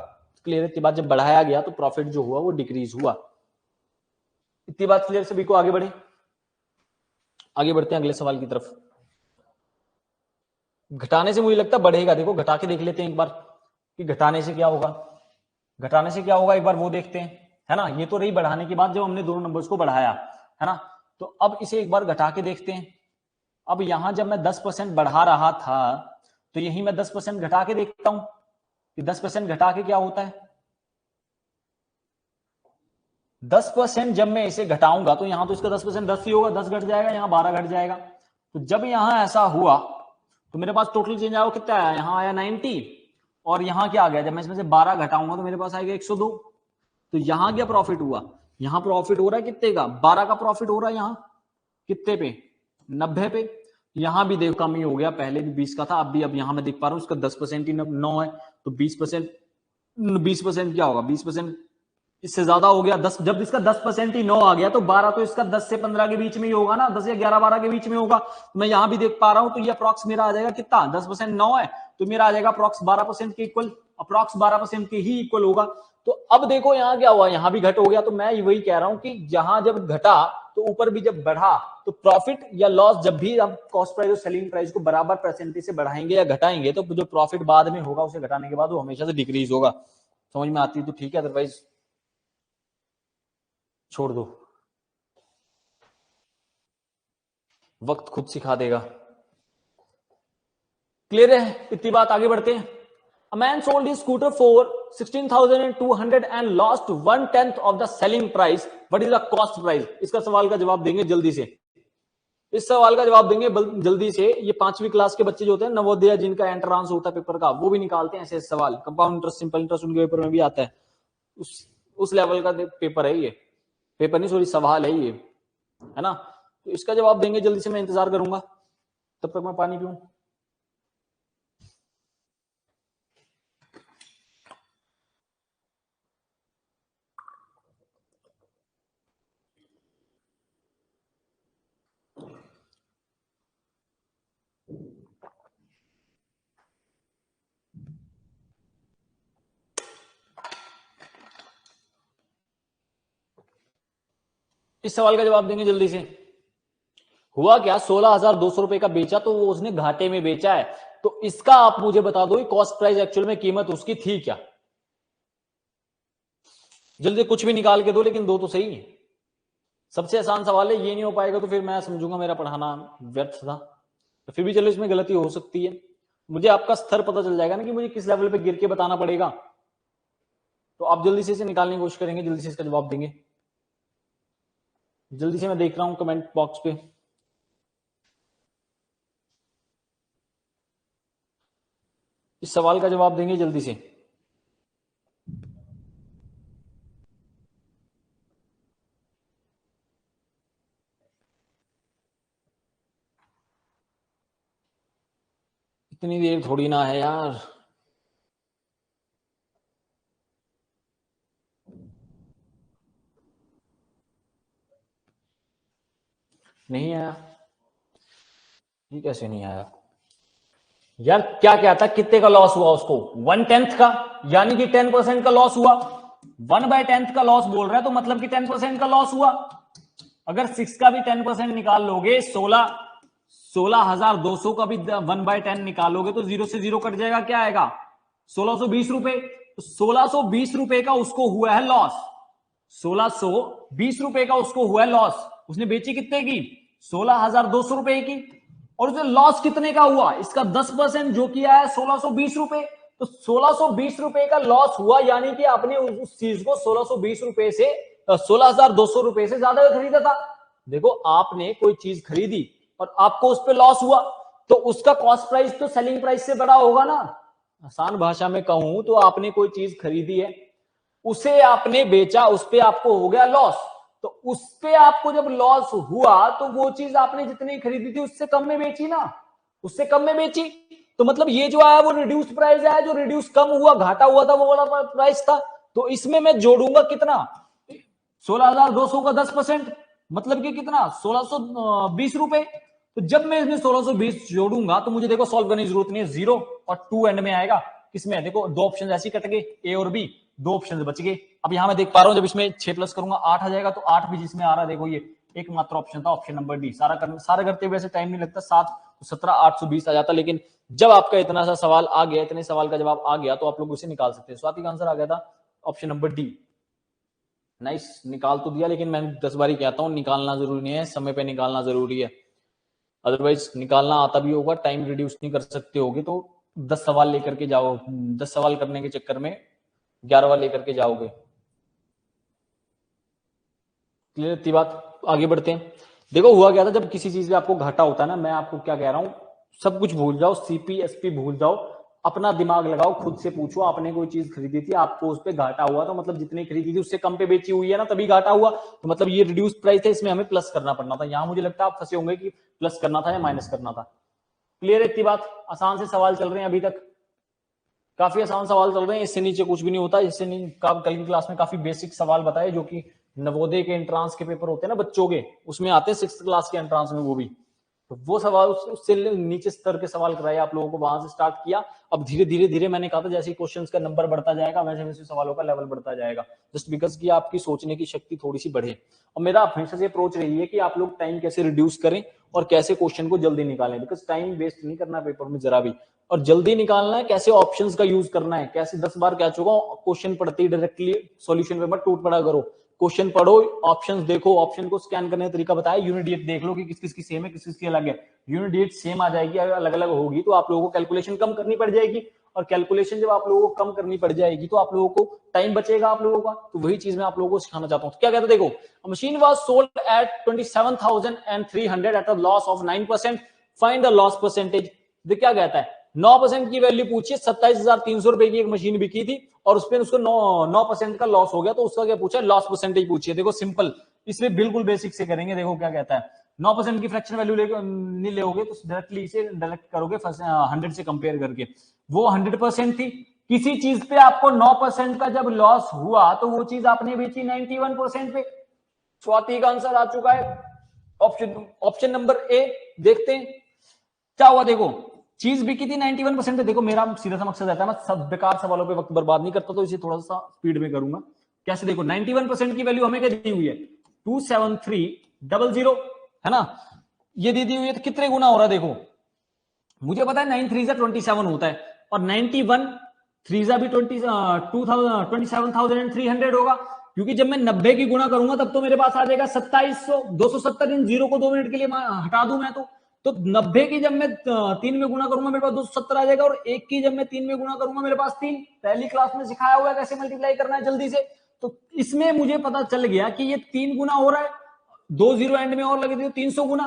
क्लियर है? इतनी बात, जब बढ़ाया गया तो प्रॉफिट जो हुआ वो डिक्रीज हुआ। इतनी बात क्लियर सभी को? आगे बढ़े, आगे बढ़ते हैं अगले सवाल की तरफ। घटाने से मुझे लगता है बढ़ेगा। देखो घटा के देख लेते हैं एक बार कि घटाने से क्या होगा। घटाने से क्या होगा एक बार वो देखते हैं, है ना। ये तो रही बढ़ाने की बात, जब हमने दोनों नंबर्स को बढ़ाया, है ना। तो अब इसे एक बार घटा के देखते हैं। अब यहां जब मैं 10% बढ़ा रहा था तो यही मैं 10% घटा के देखता हूं कि 10% घटा के क्या होता है। 10% जब मैं इसे घटाऊंगा तो यहां तो इसका 10% 10 ही होगा, 10 घट जाएगा, यहां 12 घट जाएगा। तो जब यहां ऐसा हुआ तो मेरे पास टोटल चेंज आया, कितना आया, यहां आया 90, और यहां क्या आ गया, जब मैं इसमें से 12 घटाऊंगा तो मेरे पास आएगा 102। तो यहां क्या प्रॉफिट हुआ, यहां प्रॉफिट हो रहा है कितने का, 12 का प्रॉफिट हो रहा है यहां कितने पे, 90 पे। यहां भी देखो कम ही हो गया, पहले भी 20 का था, अब यहां मैं देख पा रहा हूं इसका 10% ही 9 है, तो 20% क्या होगा, 20% इससे ज्यादा हो गया। 10, जब इसका 10% ही 9 आ गया तो 12 तो इसका 10 से 15 के बीच में ही होगा ना, 10 या 11 12 के बीच में होगा। तो मैं यहां भी देख पा रहा हूं, तो ये अप्रॉक्स मेरा आ जाएगा कितना, 10% 9 है तो मेरा आ जाएगा अप्रॉक्स 12% के इक्वल, अप्रॉक्स 12% के ही इक्वल होगा। तो अब देखो यहां क्या हुआ, यहां भी घट हो गया। तो मैं वही कह रहा हूं कि यहां जब घटा तो ऊपर भी जब बढ़ा, तो प्रॉफिट या लॉस जब भी आप कॉस्ट प्राइस और सेलिंग प्राइस को बराबर परसेंटेज से बढ़ाएंगे या घटाएंगे तो जो प्रॉफिट बाद में होगा उसे घटाने के बाद वो हमेशा से डिक्रीज होगा। समझ में आती है तो ठीक है, अदरवाइज छोड़ दो, वक्त खुद सिखा देगा। क्लियर है? इतनी बात, आगे बढ़ते हैं। A man sold his scooter for 16,200 and lost 1/10 of the selling price. What is the cost price? इसका सवाल का जवाब देंगे जल्दी से, इस सवाल का जवाब देंगे जल्दी से। ये 5वीं क्लास के बच्चे जो होते हैं नवोदय, जिनका एंट्रांस होता है पेपर का, वो भी निकालते हैं ऐसे सवाल। कंपाउंड इंटरेस्ट, सिंपल इंटरेस्ट उनके पेपर में भी आता है, उस लेवल का पेपर है ये, पेपर नहीं सॉरी सवाल है ये, है ना। तो इसका जवाब देंगे जल्दी से, मैं इंतजार करूंगा, तब तक मैं पानी पीऊं। इस सवाल का जवाब देंगे जल्दी से। हुआ क्या, 16,200 रुपए का बेचा तो वो उसने घाटे में बेचा है, तो इसका आप मुझे बता दो कॉस्ट प्राइस एक्चुअल में कीमत उसकी थी क्या। जल्दी कुछ भी निकाल के दो, लेकिन दो तो सही है। सबसे आसान सवाल है, ये नहीं हो पाएगा तो फिर मैं समझूंगा मेरा पढ़ाना व्यर्थ था। तो फिर भी चलो इसमें गलती हो सकती है, मुझे आपका स्तर पता चल जाएगा ना कि मुझे किस लेवल पे गिर के बताना पड़ेगा। तो आप जल्दी से इसे निकालने की कोशिश करेंगे, जल्दी से इसका जवाब देंगे जल्दी से। मैं देख रहा हूं कमेंट बॉक्स पे, इस सवाल का जवाब देंगे जल्दी से। इतनी देर थोड़ी ना है यार। नहीं आया, ये कैसे नहीं आया यार। क्या कहता, कितने का लॉस हुआ उसको, 1/10 का, यानी कि 10% का लॉस हुआ। 1/10 का लॉस बोल रहा है तो मतलब कि 10% का लॉस हुआ। अगर 6 का भी 10% निकाल लोगे, 16,200 का भी 1/10 निकालोगे तो 0 से 0 कट जाएगा, क्या आएगा, 1620 रुपए। तो 1620 रुपए का उसको हुआ है लॉस, 1620 रुपए का उसको हुआ है लॉस। उसने बेची कितने की, 16,200 रुपए की। और उसे लॉस कितने का हुआ, इसका 10% जो किया है 1620 रुपए। तो 1620 रुपए का लॉस हुआ, यानी कि आपने उस चीज को 1620 रुपए से 16,200 रुपए से ज्यादा खरीदा था। देखो आपने कोई चीज खरीदी और आपको उस पर लॉस हुआ, तो उसका कॉस्ट प्राइस तो सेलिंग प्राइस से बड़ा होगा ना। आसान भाषा में कहूं तो आपने कोई चीज खरीदी है, उसे आपने बेचा, उस पर आपको हो गया लॉस। तो उस पे आपको जब लॉस हुआ तो वो चीज आपने जितनी खरीदी थी उससे कम में बेची ना, उससे कम में बेची। तो मतलब ये जो आया वो रिड्यूस प्राइस आया, जो रिड्यूस कम हुआ, घाटा हुआ था वो वाला प्राइस था। तो इसमें मैं जोड़ूंगा कितना, 16,200 का 10%, मतलब कि कितना, 1620 रुपए। तो जब मैं इसमें 1620 जोड़ूंगा तो मुझे देखो सॉल्व करने की जरूरत नहीं है, 0 और 2 एंड में आएगा। किसमें देखो दो ऑप्शन ऐसे ही कट गए, ए और बी, दो ऑप्शन बच गए। अब यहां मैं देख पा रहा हूं जब इसमें 6 प्लस करूंगा 8 आ जाएगा, तो 8 भी जिसमें आ रहा है देखो ये एकमात्र ऑप्शन था, ऑप्शन नंबर डी। सारा करते हुए ऐसे टाइम नहीं लगता, 7 17 820 आ जाता। लेकिन जब आपका इतना सा सवाल आ गया, इतने सवाल का जवाब आ गया, तो आप लोग उसे निकाल सकते हैं। स्वाति का आंसर आ गया था ऑप्शन नंबर डी। नाइस, निकाल तो दिया, लेकिन मैं 10 बार ही कहता हूं निकालना जरूरी नहीं है, समय पे निकालना जरूरी है। अदरवाइज निकालना आता भी होगा, टाइम रिड्यूस नहीं कर सकते होगे, तो 10 सवाल लेकर के जाओ, 10 सवाल करने के चक्कर में 11वां लेकर के जाओगे। क्लियर इतनी बात? आगे बढ़ते हैं। देखो हुआ क्या था, जब किसी चीज में आपको घाटा होता है ना, मैं आपको क्या कह रहा हूं, सब कुछ भूल जाओ, सीपी एसपी भूल जाओ, अपना दिमाग लगाओ, खुद से पूछो आपने कोई चीज खरीदी थी, आपको उस पर घाटा हुआ, तो मतलब जितनी खरीदी थी उससे कम पे बेची हुई है ना, तभी घाटा हुआ, तो मतलब ये रिड्यूस प्राइस है, इसमें हमें प्लस करना पड़ना था। यहां मुझे लगता है आप फंसे होंगे कि प्लस करना था या माइनस करना था। क्लियर है इतनी बात? आसान से सवाल चल रहे हैं अभी तक, काफी आसान सवाल चल रहे हैं, इससे नीचे कुछ भी नहीं होता। इससे नहीं, कल की क्लास में काफी बेसिक सवाल बताए, जो कि नवोदय के एंट्रांस के पेपर होते हैं ना बच्चों के, उसमें आते हैं 6th क्लास के एंट्रांस में, वो भी तो वो सवाल उससे नीचे स्तर के सवाल कराए आप लोगों को, वहां से स्टार्ट किया। अब धीरे धीरे धीरे मैंने कहा था, जैसे क्वेश्चंस का नंबर बढ़ता जाएगा वैसे वैसे सवालों का लेवल बढ़ता जाएगा, जस्ट बिकॉज कि आपकी सोचने की शक्ति थोड़ी सी बढ़े। और मेरा हमेशा से अप्रोच रही है कि आप लोग टाइम कैसे रिड्यूस करें और कैसे क्वेश्चन को जल्दी निकालें, बिकॉज टाइम वेस्ट नहीं करना पेपर में जरा भी, और जल्दी निकालना है। कैसे ऑप्शंस का यूज करना है, कैसे 10 बार कह चुका हूं, क्वेश्चन पढ़ते ही डायरेक्टली सॉल्यूशन पे मत टूट पड़ा करो, क्वेश्चन पढ़ो, ऑप्शंस देखो, ऑप्शन को स्कैन करने का तरीका बताया, यूनिट डेट देख लो कि किस किस की सेम है किस किस की अलग है। यूनिट डेट सेम आ जाएगी, अगर अलग अलग होगी तो आप लोगों को कैलकुलेशन कम करनी पड़ जाएगी, और कैलकुलेशन जब आप लोगों को कम करनी पड़ जाएगी तो आप लोगों को टाइम बचेगा आप लोगों का। तो वही चीज मैं आप लोगों को सिखाना चाहता हूं। तो क्या कहते हैं देखो, machine was sold at 27,300 at a loss of 9%, find the loss percentage. देख क्या कहता है, 9% की वैल्यू पूछी, 27,300 रुपए की एक मशीन बिकी थी और उसपे उसको 9% का लॉस हो गया, तो उसका क्या पूछा, लॉस परसेंटेज पूछिए। देखो सिंपल, इसमें बिल्कुल बेसिक से करेंगे। देखो क्या कहता है, 9% की फ्रैक्शन वैल्यू नहीं लोगे तो डायरेक्टली इसे डायरेक्ट करोगे 100 से कंपेयर करके। वो 100% थी, किसी चीज पे आपको 9% का जब लॉस हुआ तो वो चीज आपने बेची 91% पे। स्वाति का आंसर आ चुका है ऑप्शन नंबर ए। देखते हैं क्या हुआ। देखो चीज बिकी थी 91% पे। देखो मेरा सीधा सा मकसद रहता है, मैं सब बेकार सवालों पे वक्त बर्बाद नहीं करता, तो इसे थोड़ा सा स्पीड में करूंगा। कैसे, देखो 91% की वैल्यू हमें क्या दी हुई है, 27300 है ना, ये दी हुई है, तो कितने गुना हो रहा है देखो, मुझे पता है 9 3 27 होता है, और 91 3 भी 27,300 होगा, क्योंकि जब मैं 90 की गुना करूंगा तब तो मेरे पास आ जाएगा 2700। 270 इन जीरो को 2 मिनट के लिए हटा दूं मैं, तो 90 की जब मैं 3 में गुना करूंगा मेरे पास 270 आ जाएगा, और 1 की जब मैं 3 में गुना करूंगा मेरे पास 3। पहली क्लास में सिखाया हुआ है कैसे मल्टीप्लाई करना है जल्दी से। तो इसमें मुझे पता चल गया कि ये 3 गुना हो रहा है, 2 जीरो एंड में और लगे थे, 300 गुना।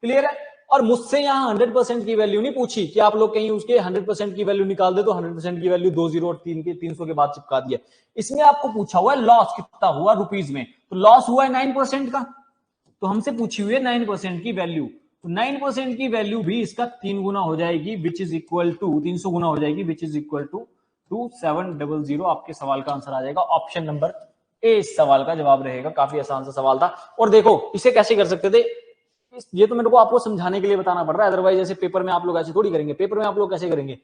क्लियर है? और मुझसे यहाँ 100% की वैल्यू नहीं पूछी कि आप लोग कहीं उसके 100% की वैल्यू निकाल दे, तो 100% की वैल्यू 2 जीरो और 300 के बाद चिपका दिया। इसमें आपको पूछा हुआ है लॉस कितना हुआ रुपीज में, तो लॉस हुआ है 9% का, तो हमसे पूछी हुई है 9% की वैल्यू, तो 9% की वैल्यू भी इसका 3 गुना हो जाएगी, विच इज इक्वल टू 300 गुना हो जाएगी, विच इज इक्वल टू 2700। आपके सवाल का आंसर आ जाएगा ऑप्शन नंबर ए, इस सवाल का जवाब रहेगा। काफी आसान सा सवाल था। और देखो इसे कैसे कर सकते थे, ये तो मेरे को आपको समझाने के लिए बताना पड़ रहा है, अदरवाइज जैसे पेपर में आप लोग ऐसे थोड़ी करेंगे। पेपर में आप लोग कैसे करेंगे,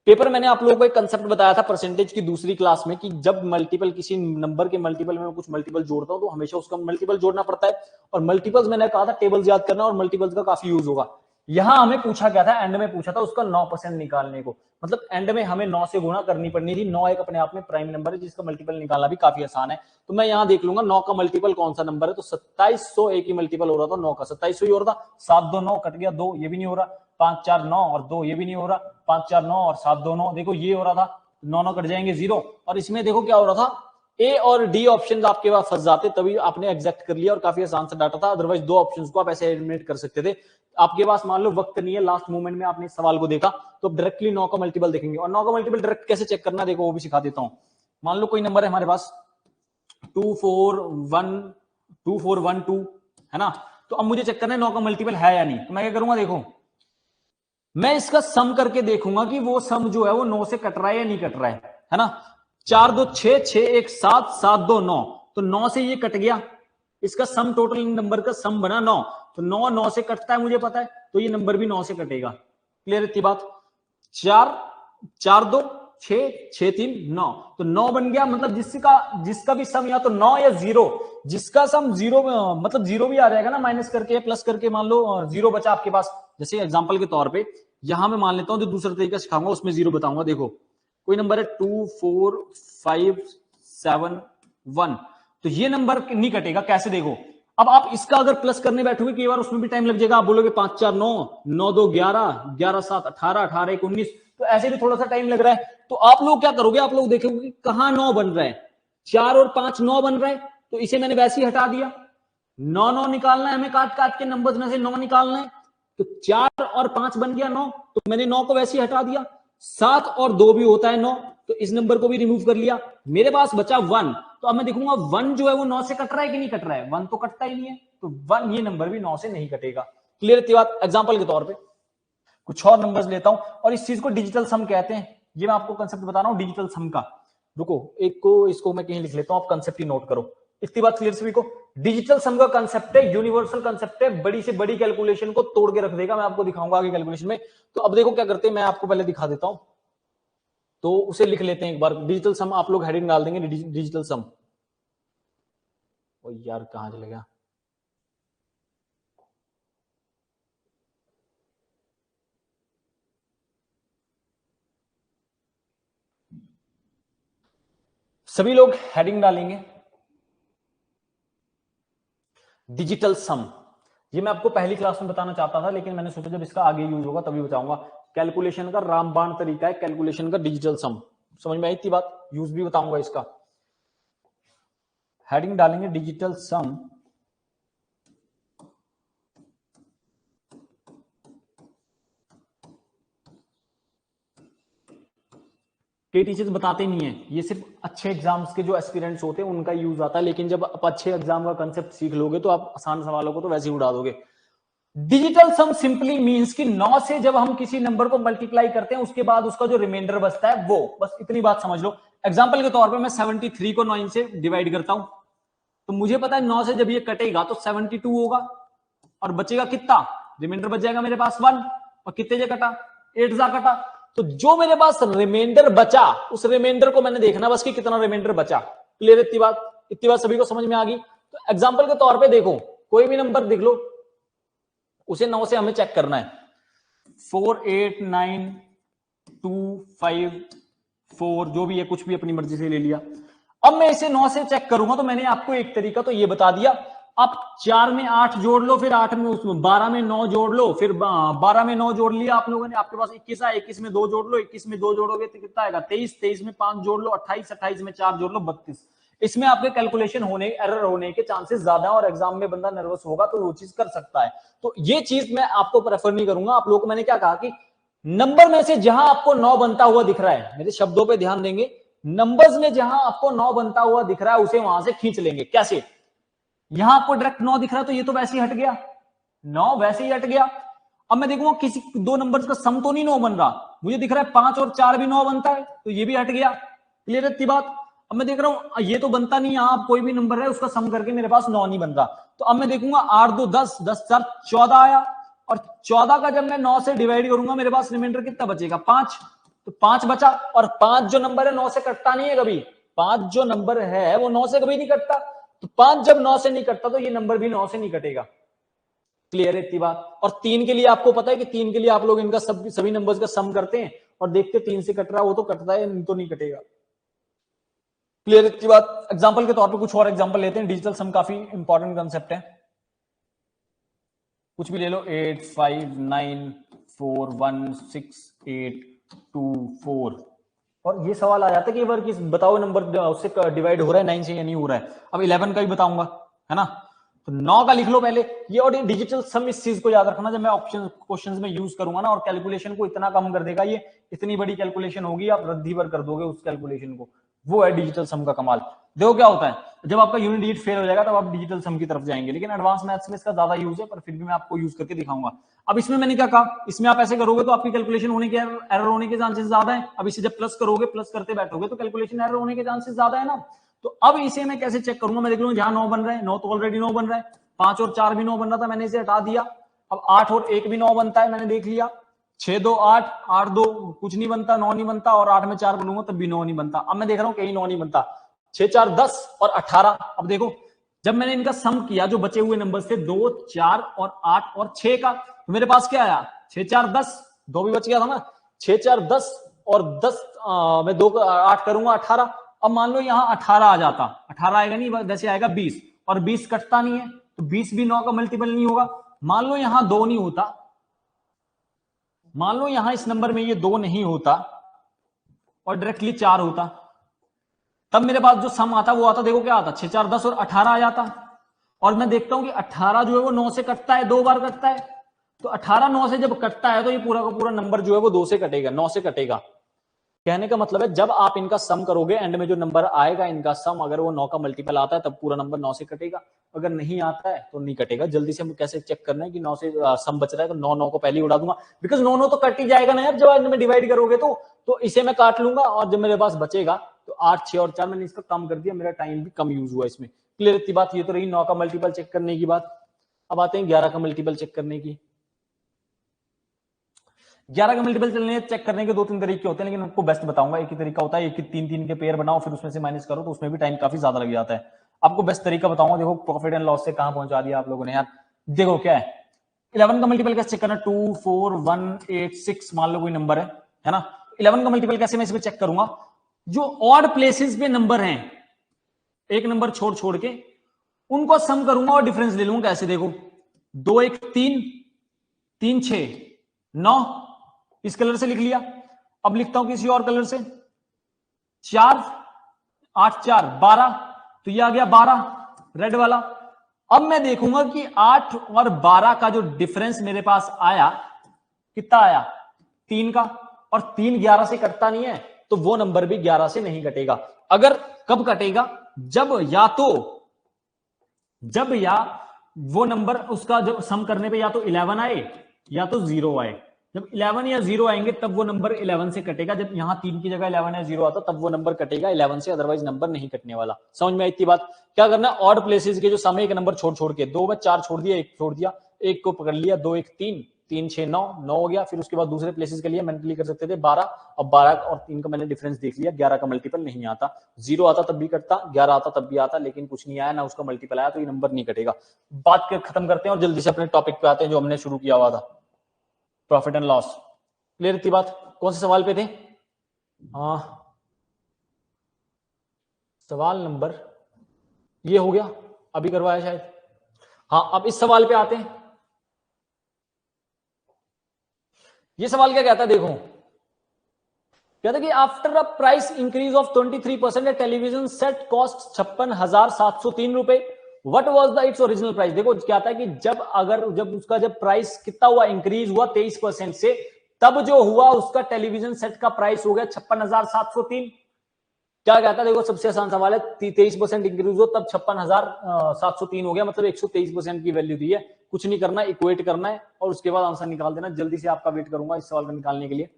पेपर मैंने आप लोगों को एक कंसेप्ट बताया था परसेंटेज की दूसरी क्लास में, कि जब मल्टीपल किसी नंबर के मल्टीपल में कुछ मल्टीपल जोड़ता हूं तो हमेशा उसका मल्टीपल जोड़ना पड़ता है, और मल्टीपल्स मैंने कहा था टेबल्स याद करना, और मल्टीपल्स का काफी यूज होगा। यहां हमें पूछा क्या था, एंड में पूछा था उसका 9% निकालने को, मतलब एंड में हमें 9 से गुणा करनी पड़नी थी। 9 एक अपने आप में प्राइम नंबर है जिसका मल्टीपल निकालना भी काफी आसान है। तो मैं यहां देख लूंगा 9 का मल्टीपल कौन सा नंबर है, तो 2700 एक ही मल्टीपल हो रहा था 9 का, 2700 ही हो रहा था। 7 2 9 कट गया 2, ये भी नहीं हो रहा। 5 4 9 और 2, ये भी नहीं हो रहा। 5 4 9 और 7 2 9, देखो ये हो रहा था, 9 9 कट जाएंगे 0। और इसमें देखो क्या हो रहा था, ए और डी ऑप्शन आपके पास फंस जाते, तभी आपने एग्जैक्ट कर लिया और काफी आसान से डाटा था। अदरवाइज दो ऑप्शंस को आप ऐसे एलिमिनेट कर सकते थे। आपके पास मान लो वक्त नहीं है, लास्ट मोमेंट में आपने इस सवाल को देखा, तो डायरेक्टली 9 का मल्टीपल देखेंगे, और 9 का मल्टीपल डायरेक्ट कैसे चेक करना देखो वो भी सिखा देता हूं। मान लो कोई नंबर है हमारे पास 2412 है ना, तो अब मुझे चेक करना है 9 का मल्टीपल है या नहीं। तो मैं क्या करूंगा, देखो मैं इसका सम करके देखूंगा कि वो सम जो है वो 9 से कट रहा है या नहीं कट रहा है ना। 4 2 6 6 1 7 7 2 9, तो 9 से ये कट गया, इसका सम टोटल नंबर का सम बना 9, तो 9 9 से कटता है मुझे पता है, तो ये नंबर भी 9 से कटेगा। क्लियर इतनी बात? 4 4 2 6 6 3 9, तो 9 बन गया। मतलब जिसका भी सम या तो 9 या 0, जिसका सम 0 मतलब 0 भी आ जाएगा ना, माइनस करके प्लस करके, मान लो 0 बचा आपके पास। जैसे एग्जांपल के तौर पे यहां मैं मान लेता हूं, जो दूसरा तरीका सिखाऊंगा उसमें 0 बताऊंगा। देखो कोई नंबर है 2 4 5 7 1, तो ये नंबर नहीं कटेगा। कैसे? देखो अब आप इसका अगर प्लस करने बैठोगे कई बार उसमें भी टाइम लग जाएगा। आप बोलोगे 5 4 9, 9 2 11, 11 7 18, 18 1 19, तो ऐसे भी थोड़ा सा टाइम लग रहा है। तो आप लोग क्या करोगे, आप लोग देखोगे कहां 9 बन रहा है, 4 और 5 9 बन रहा है, तो इसे मैंने वैसे ही हटा दिया। 9 9 निकालना है हमें, काट काट के नंबर्स में से 9 निकालना है, तो 4 और 5 बन गया 9, तो मैंने 9 को वैसे ही हटा दिया। 7 और 2 भी होता है 9, तो इस नंबर को भी रिमूव कर लिया। मेरे पास बचा 1, तो अब मैं देखूंगा 1 जो है वो 9 से कट रहा है कि नहीं कट रहा है। 1 तो कटता ही नहीं है, तो 1 ये नंबर भी 9 से नहीं कटेगा। क्लियर इतनी बात? एग्जांपल के तौर पे कुछ और नंबर्स लेता हूं, और इस चीज को डिजिटल सम कहते हैं। ये मैं आपको कंसेप्ट बता रहा हूं डिजिटल सम का। रुको एक को इसको मैं कहीं लिख लेता हूं, आप कंसेप्ट ही नोट करो। इतनी बात क्लियर सभी को? डिजिटल सम का कंसेप्ट है, यूनिवर्सल कंसेप्ट है, बड़ी से बड़ी कैलकुलेशन को तोड़ के रख देगा। मैं आपको दिखाऊंगा आगे कैलकुलेशन में। तो अब देखो क्या करते हैं, मैं आपको पहले दिखा देता हूं, तो उसे लिख लेते हैं एक बार। डिजिटल सम आप लोग हेडिंग डाल देंगे, डिजिटल सम। ओ यार कहां चले गया? सभी लोग हेडिंग डालेंगे डिजिटल सम। ये मैं आपको पहली क्लास में बताना चाहता था, लेकिन मैंने सोचा जब इसका आगे यूज होगा तभी बताऊंगा। कैलकुलेशन का रामबाण तरीका है कैलकुलेशन का डिजिटल सम। समझ में आई इतनी बात? यूज भी बताऊंगा इसका। हेडिंग डालेंगे डिजिटल सम। कई टीचर्स बताते नहीं है, ये सिर्फ अच्छे एग्जाम्स के जो एस्पिरेंट्स होते हैं उनका यूज आता है, लेकिन जब आप अच्छे एग्जाम का कंसेप्ट सीख लोगे तो आप आसान सवालों को तो वैसे ही उड़ा दोगे। डिजिटल सम सिंपली मींस कि 9 से जब हम किसी नंबर को मल्टीप्लाई करते हैं उसके बाद उसका जो रिमाइंडर बचता है वो, बस इतनी बात समझ लो। एग्जांपल के तौर पे मैं 73 को 9 से डिवाइड करता हूं, तो मुझे पता है 9 से जब ये कटेगा तो 72 होगा, और बचेगा कितना? रिमाइंडर बच जाएगा मेरे पास 1, और कितने से कटा? 8 जा कटा। तो जो मेरे पास रिमाइंडर बचा, उस रिमाइंडर को मैंने देखना बस कि कितना रिमाइंडर बचा। क्लियर इतनी बात? इतनी बात सभी को समझ में आ गई? तो एग्जांपल के तौर पे देखो, कोई भी नंबर देख लो, उसे 9 से हमें चेक करना है। 4 8 9 2 5 4, जो भी है कुछ भी अपनी मर्जी से ले लिया। अब मैं इसे 9 से चेक करूंगा, तो मैंने आपको एक तरीका तो ये बता दिया। आप 4 में 8 जोड़ लो, फिर 8 में उसमें 12 में 9 जोड़ लो, फिर 12 में 9 जोड़ लिया आप लोगों ने, आपके पास 21 है, 21 में 2 जोड़ लो, 21 में 2 जोड़ोगे तो कितना आएगा? 23, 23 में 5 जोड़ लो 28, 28 में 4 जोड़ लो 32। इसमें आपके कैलकुलेशन होने, एरर होने के चांसेस ज्यादा है, और एग्जाम में बंदा नर्वस होगा तो वो चीज कर सकता है। तो ये चीज मैं आपको प्रेफर नहीं करूंगा। आप लोगों को मैंने क्या कहा कि नंबर में से जहां आपको 9 बनता हुआ दिख रहा है, मेरे शब्दों पे ध्यान देंगे, नंबर्स में जहां आपको 9 बनता हुआ दिख रहा है उसे वहां से खींच लेंगे। कैसे? यहां आपको डायरेक्ट 9 दिख रहा है तो ये तो वैसे ही हट गया, 9 वैसे ही हट गया। अब मैं देखूंगा किसी दो नंबर्स का सम तो नहीं 9 बन रहा, मुझे दिख रहा है 5 और 4 भी 9 बनता है, तो ये भी हट गया। क्लियर है इतनी बात? अब मैं देख रहा हूं ये तो बनता नहीं, यहां कोई भी नंबर है उसका सम करके मेरे पास 9 नहीं बन रहा, तो अब मैं देखूंगा 8 2 10, 10 4 14 आया, और 14 का जब मैं 9 से डिवाइड करूंगा मेरे पास रिमाइंडर कितना बचेगा? 5, तो 5 बचा। और 5 जो नंबर है 9 से कटता नहीं है कभी, 5 जो नंबर है वो 9 से कभी नहीं कटता, तो 5 जब 9 से नहीं कटता तो ये नंबर भी 9 से नहीं कटेगा। क्लियर है इतनी बात? और 3 के लिए आपको पता है कि 3 के लिए आप लोग इनका सभी नंबर्स का सम करते हैं और देखते 3 से कट रहा है, वो तो कटता है, नहीं तो नहीं कटेगा। क्लियर इतनी बात? एग्जांपल के तौर पे कुछ और एग्जांपल लेते हैं। डिजिटल सम काफी इंपॉर्टेंट कंसेप्ट है, कुछ भी ले लो। 8 5 9 4 1 6 8 2 4, और ये सवाल आ जाता है कि बार किस बताओ नंबर उससे डिवाइड हो रहा है 9 से या नहीं हो रहा है। अब 11 का भी बताऊंगा, है ना? तो 9 का लिख लो पहले ये। और डिजिटल सम इस चीज को याद रखना, जब मैं ऑप्शन क्वेश्चंस में यूज करूंगा ना, और कैलकुलेशन को इतना कम कर देगा ये, इतनी बड़ी कैलकुलेशन होगी आप रद्दी भर कर दोगे उस कैलकुलेशन को। वो है डिजिटल सम का कमाल। देखो क्या होता है, जब आपका यूनिट डिजिट फेल हो जाएगा तब आप डिजिटल सम की तरफ जाएंगे, लेकिन एडवांस मैथ्स में इसका ज्यादा यूज है, पर फिर भी मैं आपको यूज करके दिखाऊंगा। अब इसमें मैंने क्या कहा, इसमें आप ऐसे करोगे तो आपकी कैलकुलेशन होने के एरर होने के चांसेस ज्यादा है। अब इसे जब प्लस करोगे, प्लस करते बैठोगे तो कैलकुलेशन एरर होने के चांसेस ज्यादा है ना। तो अब इसे मैं कैसे चेक करूंगा, मैं देख लूंगा जहां 9 बन रहा है, 9 तो ऑलरेडी 9 बन रहा है, 5 और 4 भी 9 बन रहा था, मैंने इसे हटा दिया। अब 8 और 1 भी 9 बनता है, मैंने देख लिया। 6 2 8, 8 2 कुछ नहीं बनता, 9 नहीं बनता, और 8 में 4 बोलूंगा तब भी 9 नहीं बनता। अब मैं देख रहा हूं कहीं 9 नहीं बनता। 6 4 10 और 18। अब देखो जब मैंने इनका सम किया, जो बचे हुए नंबर थे 2 4 और 8 और 6 का, तो मेरे पास क्या आया? 6 4 10, 2 भी बच गया था ना। 6 4 10 और 10 मैं 2 8 करूंगा 18। अब मान लो यहां 18 आ जाता, 18 आएगा नहीं, वैसे आएगा 20, और 20 कटता नहीं है, तो 20 भी 9 का मल्टीपल नहीं होगा। मान लो यहां 2 नहीं होता, मान लो यहां इस नंबर में ये 2 नहीं होता और डायरेक्टली 4 होता, तब मेरे पास जो सम आता वो आता, देखो क्या आता, 6 4 10 और 18 आ जाता। और मैं देखता हूं कि 18 जो है वो 9 से कटता है, 2 बार कटता है, तो 18 9 से जब कटता है तो ये पूरा का पूरा नंबर जो है वो 2 से कटेगा, 9 से कटेगा। कहने का मतलब है जब आप इनका सम करोगे, एंड में जो नंबर आएगा इनका सम, अगर वो 9 का मल्टीपल आता है तब पूरा नंबर 9 से कटेगा, अगर नहीं आता है तो नहीं कटेगा। जल्दी से हम कैसे चेक करना है कि 9 से सम बच रहा है, तो 9 9 को पहले ही उड़ा दूंगा, बिकॉज 9 9 तो कट ही जाएगा ना यार जब एंड में डिवाइड करोगे तो इसे मैं काट लूंगा, और जब मेरे पास बचेगा तो 8 6 और 4 मैंने इसका कम कर दिया, मेरा टाइम भी कम यूज हुआ इसमें। क्लियर इतनी बात? ये तो रही 9 का मल्टीपल चेक करने की बात। अब आते हैं 11 का मल्टीपल चेक करने की। 11 का मल्टीपल चलने चेक करने के 2-3 तरीके होते हैं, लेकिन आपको बेस्ट बताऊंगा। एक ही तरीका होता है, एक ही 3-3 के पेयर बनाओ फिर उसमें से माइनस करो, तो उसमें भी टाइम काफी ज्यादा लग जाता है। आपको बेस्ट तरीका बताऊंगा। देखो प्रॉफिट एंड लॉस से कहां पहुंचा दिया आप लोगों ने यार। देखो क्या है, 11 का मल्टीपल कैसे चेक करना, 2 4 1 8 6 मान लो कोई नंबर है ना। 11 का मल्टीपल कैसे मैं इसमें चेक करूंगा, जो ऑड प्लेसेस पे नंबर हैं, एक नंबर छोड़ छोड़ के उनको सम करूंगा और डिफरेंस ले लूंगा। कैसे? देखो 2 1 3 3 6 9, इस कलर से लिख लिया। अब लिखता हूं किसी और कलर से, 4 8 4 12, तो ये आ गया 12 रेड वाला। अब मैं देखूंगा कि 8 और 12 का जो डिफरेंस मेरे पास आया, कितना आया? 3 का, और 3 11 से कटता नहीं है, तो वो नंबर भी 11 से नहीं कटेगा। अगर कब कटेगा? जब या वो नंबर उसका जब सम करने पे या तो 11 आए या तो 0 आए। जब 11 या 0 आएंगे तब वो नंबर 11 से कटेगा। जब यहां 3 की जगह 11 या 0 आता तब वो नंबर कटेगा 11 से, अदरवाइज नंबर नहीं कटने वाला। समझ में आई इतनी बात? क्या करना, ऑड प्लेसेस के जो सम एक नंबर छोड़ छोड़ के, 2 में 4 छोड़ दिया, 1 छोड़ दिया, 1 को पकड़ लिया, 2 1 3 3 6 9 9 हो गया। फिर उसके बाद दूसरे प्लेसेस के लिए मेंटली कर सकते थे 12, अब 12 और 3 का मैंने डिफरेंस देख लिया, 11 का मल्टीपल नहीं आता। 0 आता तब भी कटता, 11 आता तब भी आता, लेकिन कुछ नहीं आया ना उसका मल्टीपल आया, तो ये नंबर नहीं कटेगा। बात कर खत्म करते हैं और जल्दी से अपने टॉपिक पे आते हैं जो हमने शुरू किया हुआ था, प्रॉफिट एंड लॉस। क्लियर थी बात? कौन से सवाल पे थे? सवाल नंबर ये हो गया, अभी करवाया शायद। हाँ, अब इस सवाल पे आते हैं। ये सवाल क्या कहता है, देखो कहता है कि after a price increase of 23% A television set cost 56,703 रुपए, what was the its original price. देखो क्या आता है कि जब उसका प्राइस कितना हुआ, इंक्रीज हुआ 23% से, तब जो हुआ उसका टेलीविजन सेट का प्राइस हो गया 56,703। क्या कहता है, देखो सबसे आसान सवाल है, 23% इंक्रीज हो तब 56,703 हो गया, मतलब 123% की वैल्यू दी है। कुछ नहीं करना, इक्वेट करना है और उसके बाद आंसर निकाल देना। जल्दी से आपका वेट करूंगा इस सवाल को निकालने के लिए।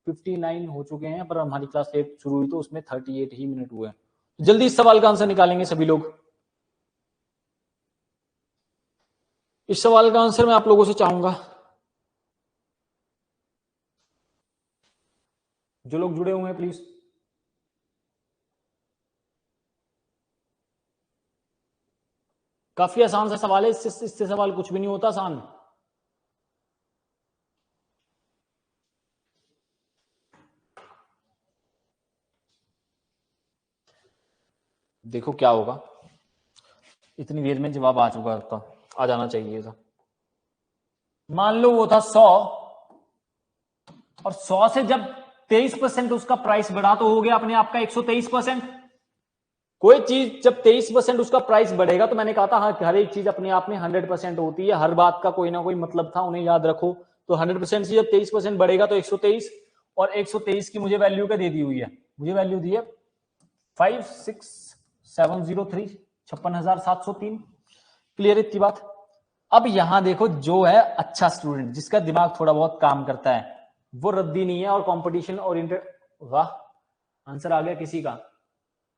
59 हो चुके हैं, पर हमारी क्लास लेट शुरू हुई तो उसमें 38 ही मिनट हुए। जल्दी इस सवाल का आंसर निकालेंगे सभी लोग। इस सवाल का आंसर मैं आप लोगों से चाहूंगा, जो लोग जुड़े हुए हैं प्लीज। काफी आसान सा सवाल है, इससे सवाल कुछ भी नहीं होता आसान। देखो क्या होगा, इतनी देर में जवाब आ चुका था, आ जाना चाहिए था। मान लो वो था 100, और 100 से जब 23% उसका प्राइस बढ़ा तो हो गया अपने आप का 123%। कोई चीज जब 23% उसका प्राइस बढ़ेगा, तो मैंने कहा था हाँ, हर एक चीज अपने आप में 100% होती है, हर बात का कोई ना कोई मतलब था, उन्हें याद रखो। तो 100% से जब 23% बढ़ेगा तो 123, और 123 की मुझे वैल्यू क्या दे दी हुई है, मुझे वैल्यू दी है 56703, 56,703। क्लियर इतनी बात? अब यहां देखो, जो है अच्छा स्टूडेंट जिसका दिमाग थोड़ा बहुत काम करता है वो रद्दी नहीं है और कंपटीशन ओरिएंटेड। वाह, आंसर आ गया किसी का,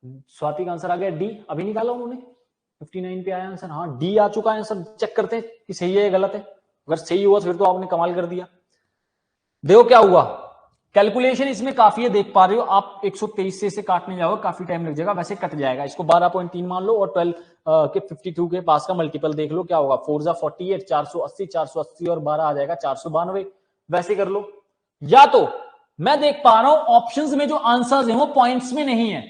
स्वाति का आंसर आ गया डी, अभी निकाला उन्होंने। 59 पे आया आंसर, हाँ डी आ चुका है आंसर। चेक करते हैं कि सही है या गलत है। अगर सही हुआ फिर तो आपने कमाल कर दिया। देखो क्या हुआ, कैलकुलेशन इसमें काफी है, देख पा रहे हो आप। 123 से इसे काटने जाओगे काफी टाइम लग जाएगा, वैसे कट जाएगा। इसको 12.3 मान लो और 12 के 52 के पास का मल्टीपल देख लो क्या होगा। 4 जा 48, 480, 480 और 12 आ जाएगा 492। वैसे कर लो। या तो मैं देख पा रहा हूं ऑप्शंस में जो आंसर्स हैं वो पॉइंट्स में नहीं है।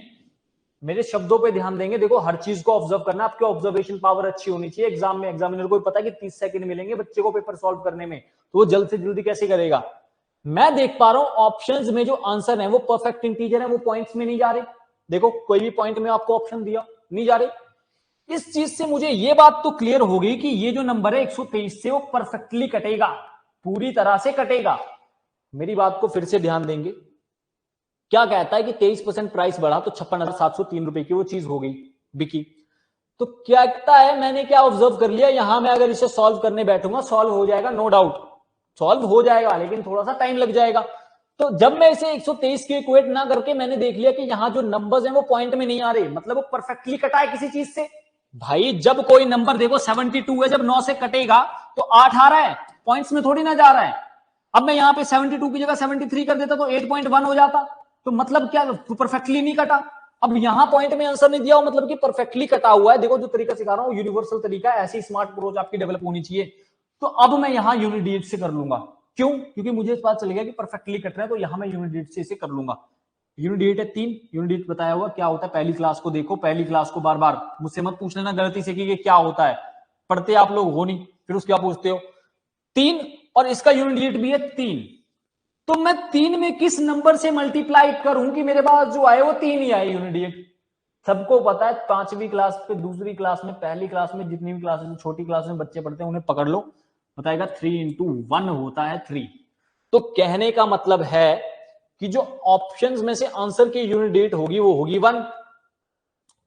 मेरे शब्दों पे ध्यान देंगे, देखो हर चीज को ऑब्जर्व करना, आपकी ऑब्जर्वेशन पावर अच्छी होनी चाहिए। एग्जाम में एग्जामिनर को पता है कि 30 सेकंड मिलेंगे बच्चे को पेपर सॉल्व करने में, तो वो जल्द से जल्दी कैसे करेगा। मैं देख पा रहा हूं ऑप्शंस में जो आंसर है वो परफेक्ट इंटीजर है, वो पॉइंट्स में नहीं जा रहे। देखो कोई भी पॉइंट में आपको ऑप्शन दिया नहीं जा रहे। इस चीज से मुझे ये बात तो क्लियर होगी कि ये जो नंबर है 123 से वो परफेक्टली कटेगा, पूरी तरह से कटेगा। मेरी बात को फिर से ध्यान देंगे। क्या कहता है कि 23% प्राइस बढ़ा तो 56,703 रुपए की वो चीज हो गई बिकी। तो क्या कहता है, मैंने क्या ऑब्जर्व कर लिया, यहां मैं अगर इसे सॉल्व करने बैठूंगा सॉल्व हो जाएगा, नो डाउट सॉल्व हो जाएगा, लेकिन थोड़ा सा टाइम लग जाएगा। तो जब मैं इसे 123 के इक्वेट ना करके मैंने देख लिया कि यहां जो नंबर्स हैं वो पॉइंट में नहीं आ रहे, मतलब वो परफेक्टली कटा है किसी चीज से। भाई जब कोई नंबर देखो 72 है, जब 9 से कटेगा तो 8 आ रहा है, पॉइंट्स में थोड़ी ना जा रहा है। अब मैं यहां पे 72 की जगह 73 कर देता तो 8.1 हो जाता, तो मतलब क्या परफेक्टली नहीं कटा। अब यहां पॉइंट में आंसर नहीं दिया हो मतलब कि परफेक्टली कटा हुआ है। देखो जो तरीका सिखा रहा हूं यूनिवर्सल तरीका है, ऐसी स्मार्ट अप्रोच आपकी डेवलप होनी चाहिए। तो अब मैं यहां यूनिट डिजिट से कर लूंगा, क्यों, क्योंकि मुझे इस बात चल गया कि परफेक्टली कट रहा है, तो यहां मैं यूनिट डिजिट से इसे कर लूंगा। यूनिट डिजिट है 3, यूनिट डिजिट बताया हुआ क्या होता है, पहली क्लास को देखो, पहली क्लास को बार बार मुझसे मत पूछ लेना गलती से कि क्या होता है, पढ़ते आप लोग हो नहीं फिर उसके क्या पूछते हो। 3 और इसका यूनिट डिजिट भी है 3, तो मैं 3 में किस नंबर से मल्टीप्लाई करूं कि मेरे पास जो आए वो 3 ही आए यूनिट डिजिट। सबको पता है 5वीं क्लास पे, दूसरी क्लास में, पहली क्लास में, जितनी भी क्लास में छोटी क्लास में बच्चे पढ़ते हैं उन्हें पकड़ लो, बताएगा 3 into 1 होता है 3। तो कहने का मतलब है कि जो ऑप्शंस में से आंसर की यूनिट डिजिट होगी वो होगी 1।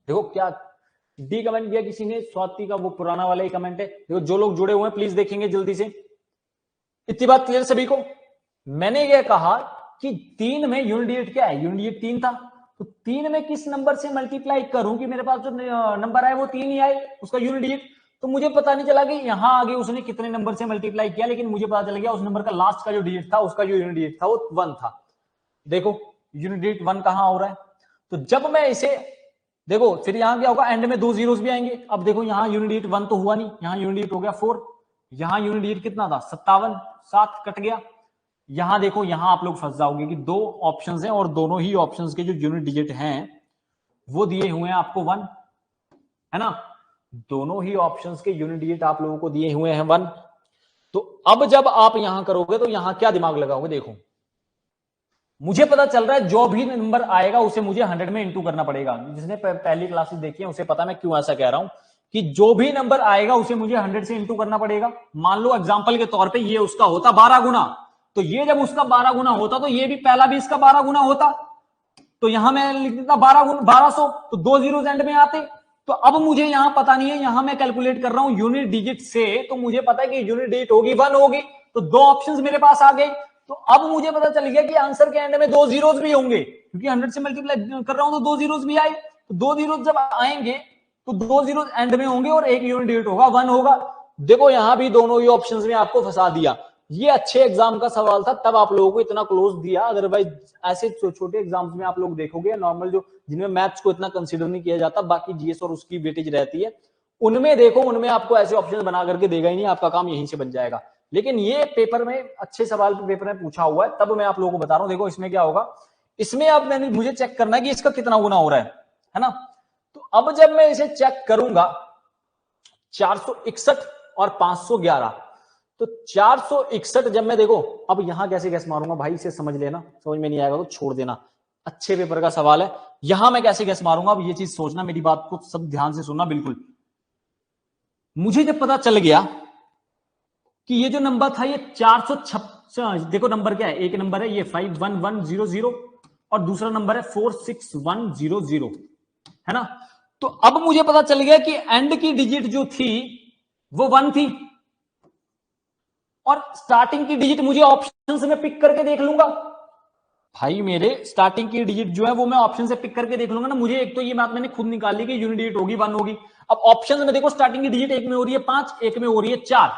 देखो क्या डी कमेंट किया किसी ने, स्वाति का वो पुराना वाला ही कमेंट है। देखो जो लोग जुड़े हुए हैं प्लीज देखेंगे जल्दी से। इतनी बात क्लियर सभी को। मैंने ये कहा कि 3 में यूनिट डिजिट क्या है, यूनिट डिजिट 3 था, तो 3 में किस नंबर से मल्टीप्लाई करूं कि मेरे पास जो नंबर आए वो 3 ही आए, उसका यूनिट डिजिट। तो मुझे पता नहीं चला कि यहां आगे उसने कितने नंबर से मल्टीप्लाई किया, लेकिन मुझे पता चल गया उस नंबर का लास्ट का जो डिजिट था, उसका जो यूनिट डिजिट था वो 1 था। देखो यूनिट डिजिट 1 कहां हो रहा है, तो जब मैं इसे देखो फिर यहां क्या होगा, एंड में 2 जीरोस भी आएंगे। अब देखो यहां यूनिट डिजिट 1 तो हुआ नहीं, यहां यूनिट डिजिट हो गया 4, यहां यूनिट डिजिट कितना था 57, 7 कट गया। यहां देखो यहां आप लोग फंस जाओगे कि 2 ऑप्शंस हैं और दोनों ही ऑप्शंस के जो यूनिट डिजिट हैं वो दिए हुए हैं आपको 1, है ना। दोनों ही ऑप्शंस के यूनिट डिजिट आप लोगों को दिए हुए हैं 1। तो अब जब आप यहां करोगे तो यहां क्या दिमाग लगाओगे, देखो मुझे पता चल रहा है जो भी नंबर आएगा उसे मुझे 100 में इंटू करना पड़ेगा। जिसने पहली क्लासेस देखी है उसे पता मैं क्यों ऐसा कह रहा हूं कि जो भी नंबर आएगा उसे मुझे 100 से इंटू करना पड़ेगा। मान लो एग्जांपल के तौर पे ये उसका होता 12 गुना, तो ये जब उसका 12 गुना होता तो ये भी पहला भी इसका 12 गुना होता, तो यहां मैं लिख देता 1200, तो 2 जीरो एंड में आते। तो अब मुझे यहां पता नहीं है, यहां मैं कैलकुलेट कर रहा हूं यूनिट डिजिट से, तो मुझे पता है कि यूनिट डिजिट होगी 1 होगी, तो 2 ऑप्शंस मेरे पास आ गए। तो अब मुझे पता चल गया कि आंसर के एंड में 2 जीरोस भी होंगे, क्योंकि 100 से मल्टीप्लाई कर रहा हूं तो 2 जीरोस भी आए। तो 2 जीरोस जब आएंगे तो 2 जीरोस एंड में होंगे और एक यूनिट डिजिट होगा 1 होगा। देखो यहां भी दोनों ही ऑप्शंस में आपको फंसा दिया। ये अच्छे एग्जाम का सवाल था तब आप लोगों को इतना क्लोज दिया, अदरवाइज ऐसे छोटे एग्जाम्स में आप लोग देखोगे नॉर्मल जो जिनमें मैथ्स को इतना कंसीडर नहीं किया जाता, बाकी जीएस और उसकी वेटेज रहती है, उनमें देखो उनमें आपको ऐसे ऑप्शन बना करके देगा ही नहीं, आपका काम यहीं से बन जाएगा। लेकिन ये पेपर में अच्छे सवाल पेपर में पूछा हुआ है, तब मैं आप लोगों को बता रहा हूं। देखो इसमें क्या होगा, इसमें अब मैंने मुझे चेक करना है कि इसका कितना गुना हो रहा है ना। तो अब जब मैं इसे चेक करूंगा 461 और 511, तो 461 जब मैं देखो, अब यहां कैसे गैस मारूंगा भाई, इसे समझ लेना, समझ में नहीं आएगा तो छोड़ देना, अच्छे पेपर का सवाल है। यहां मैं कैसे गैस मारूंगा, अब ये चीज सोचना, मेरी बात को सब ध्यान से सुनना बिल्कुल। मुझे जब पता चल गया कि ये जो नंबर था ये 456, देखो नंबर क्या है, एक नंबर है ये 51100 और दूसरा नंबर है 46100, है ना। तो अब मुझे पता चल गया कि एंड की डिजिट जो थी वो 1 थी, और स्टार्टिंग की डिजिट मुझे ऑप्शन में पिक करके देख लूंगा। भाई मेरे स्टार्टिंग की डिजिट जो है वो मैं ऑप्शन से पिक करके देख लूंगा ना। मुझे एक तो ये बात मैंने खुद निकाल ली कि यूनिट डिजिट होगी 1 होगी। अब ऑप्शन में देखो स्टार्टिंग की डिजिट एक में हो रही है 5, एक में हो रही है 4।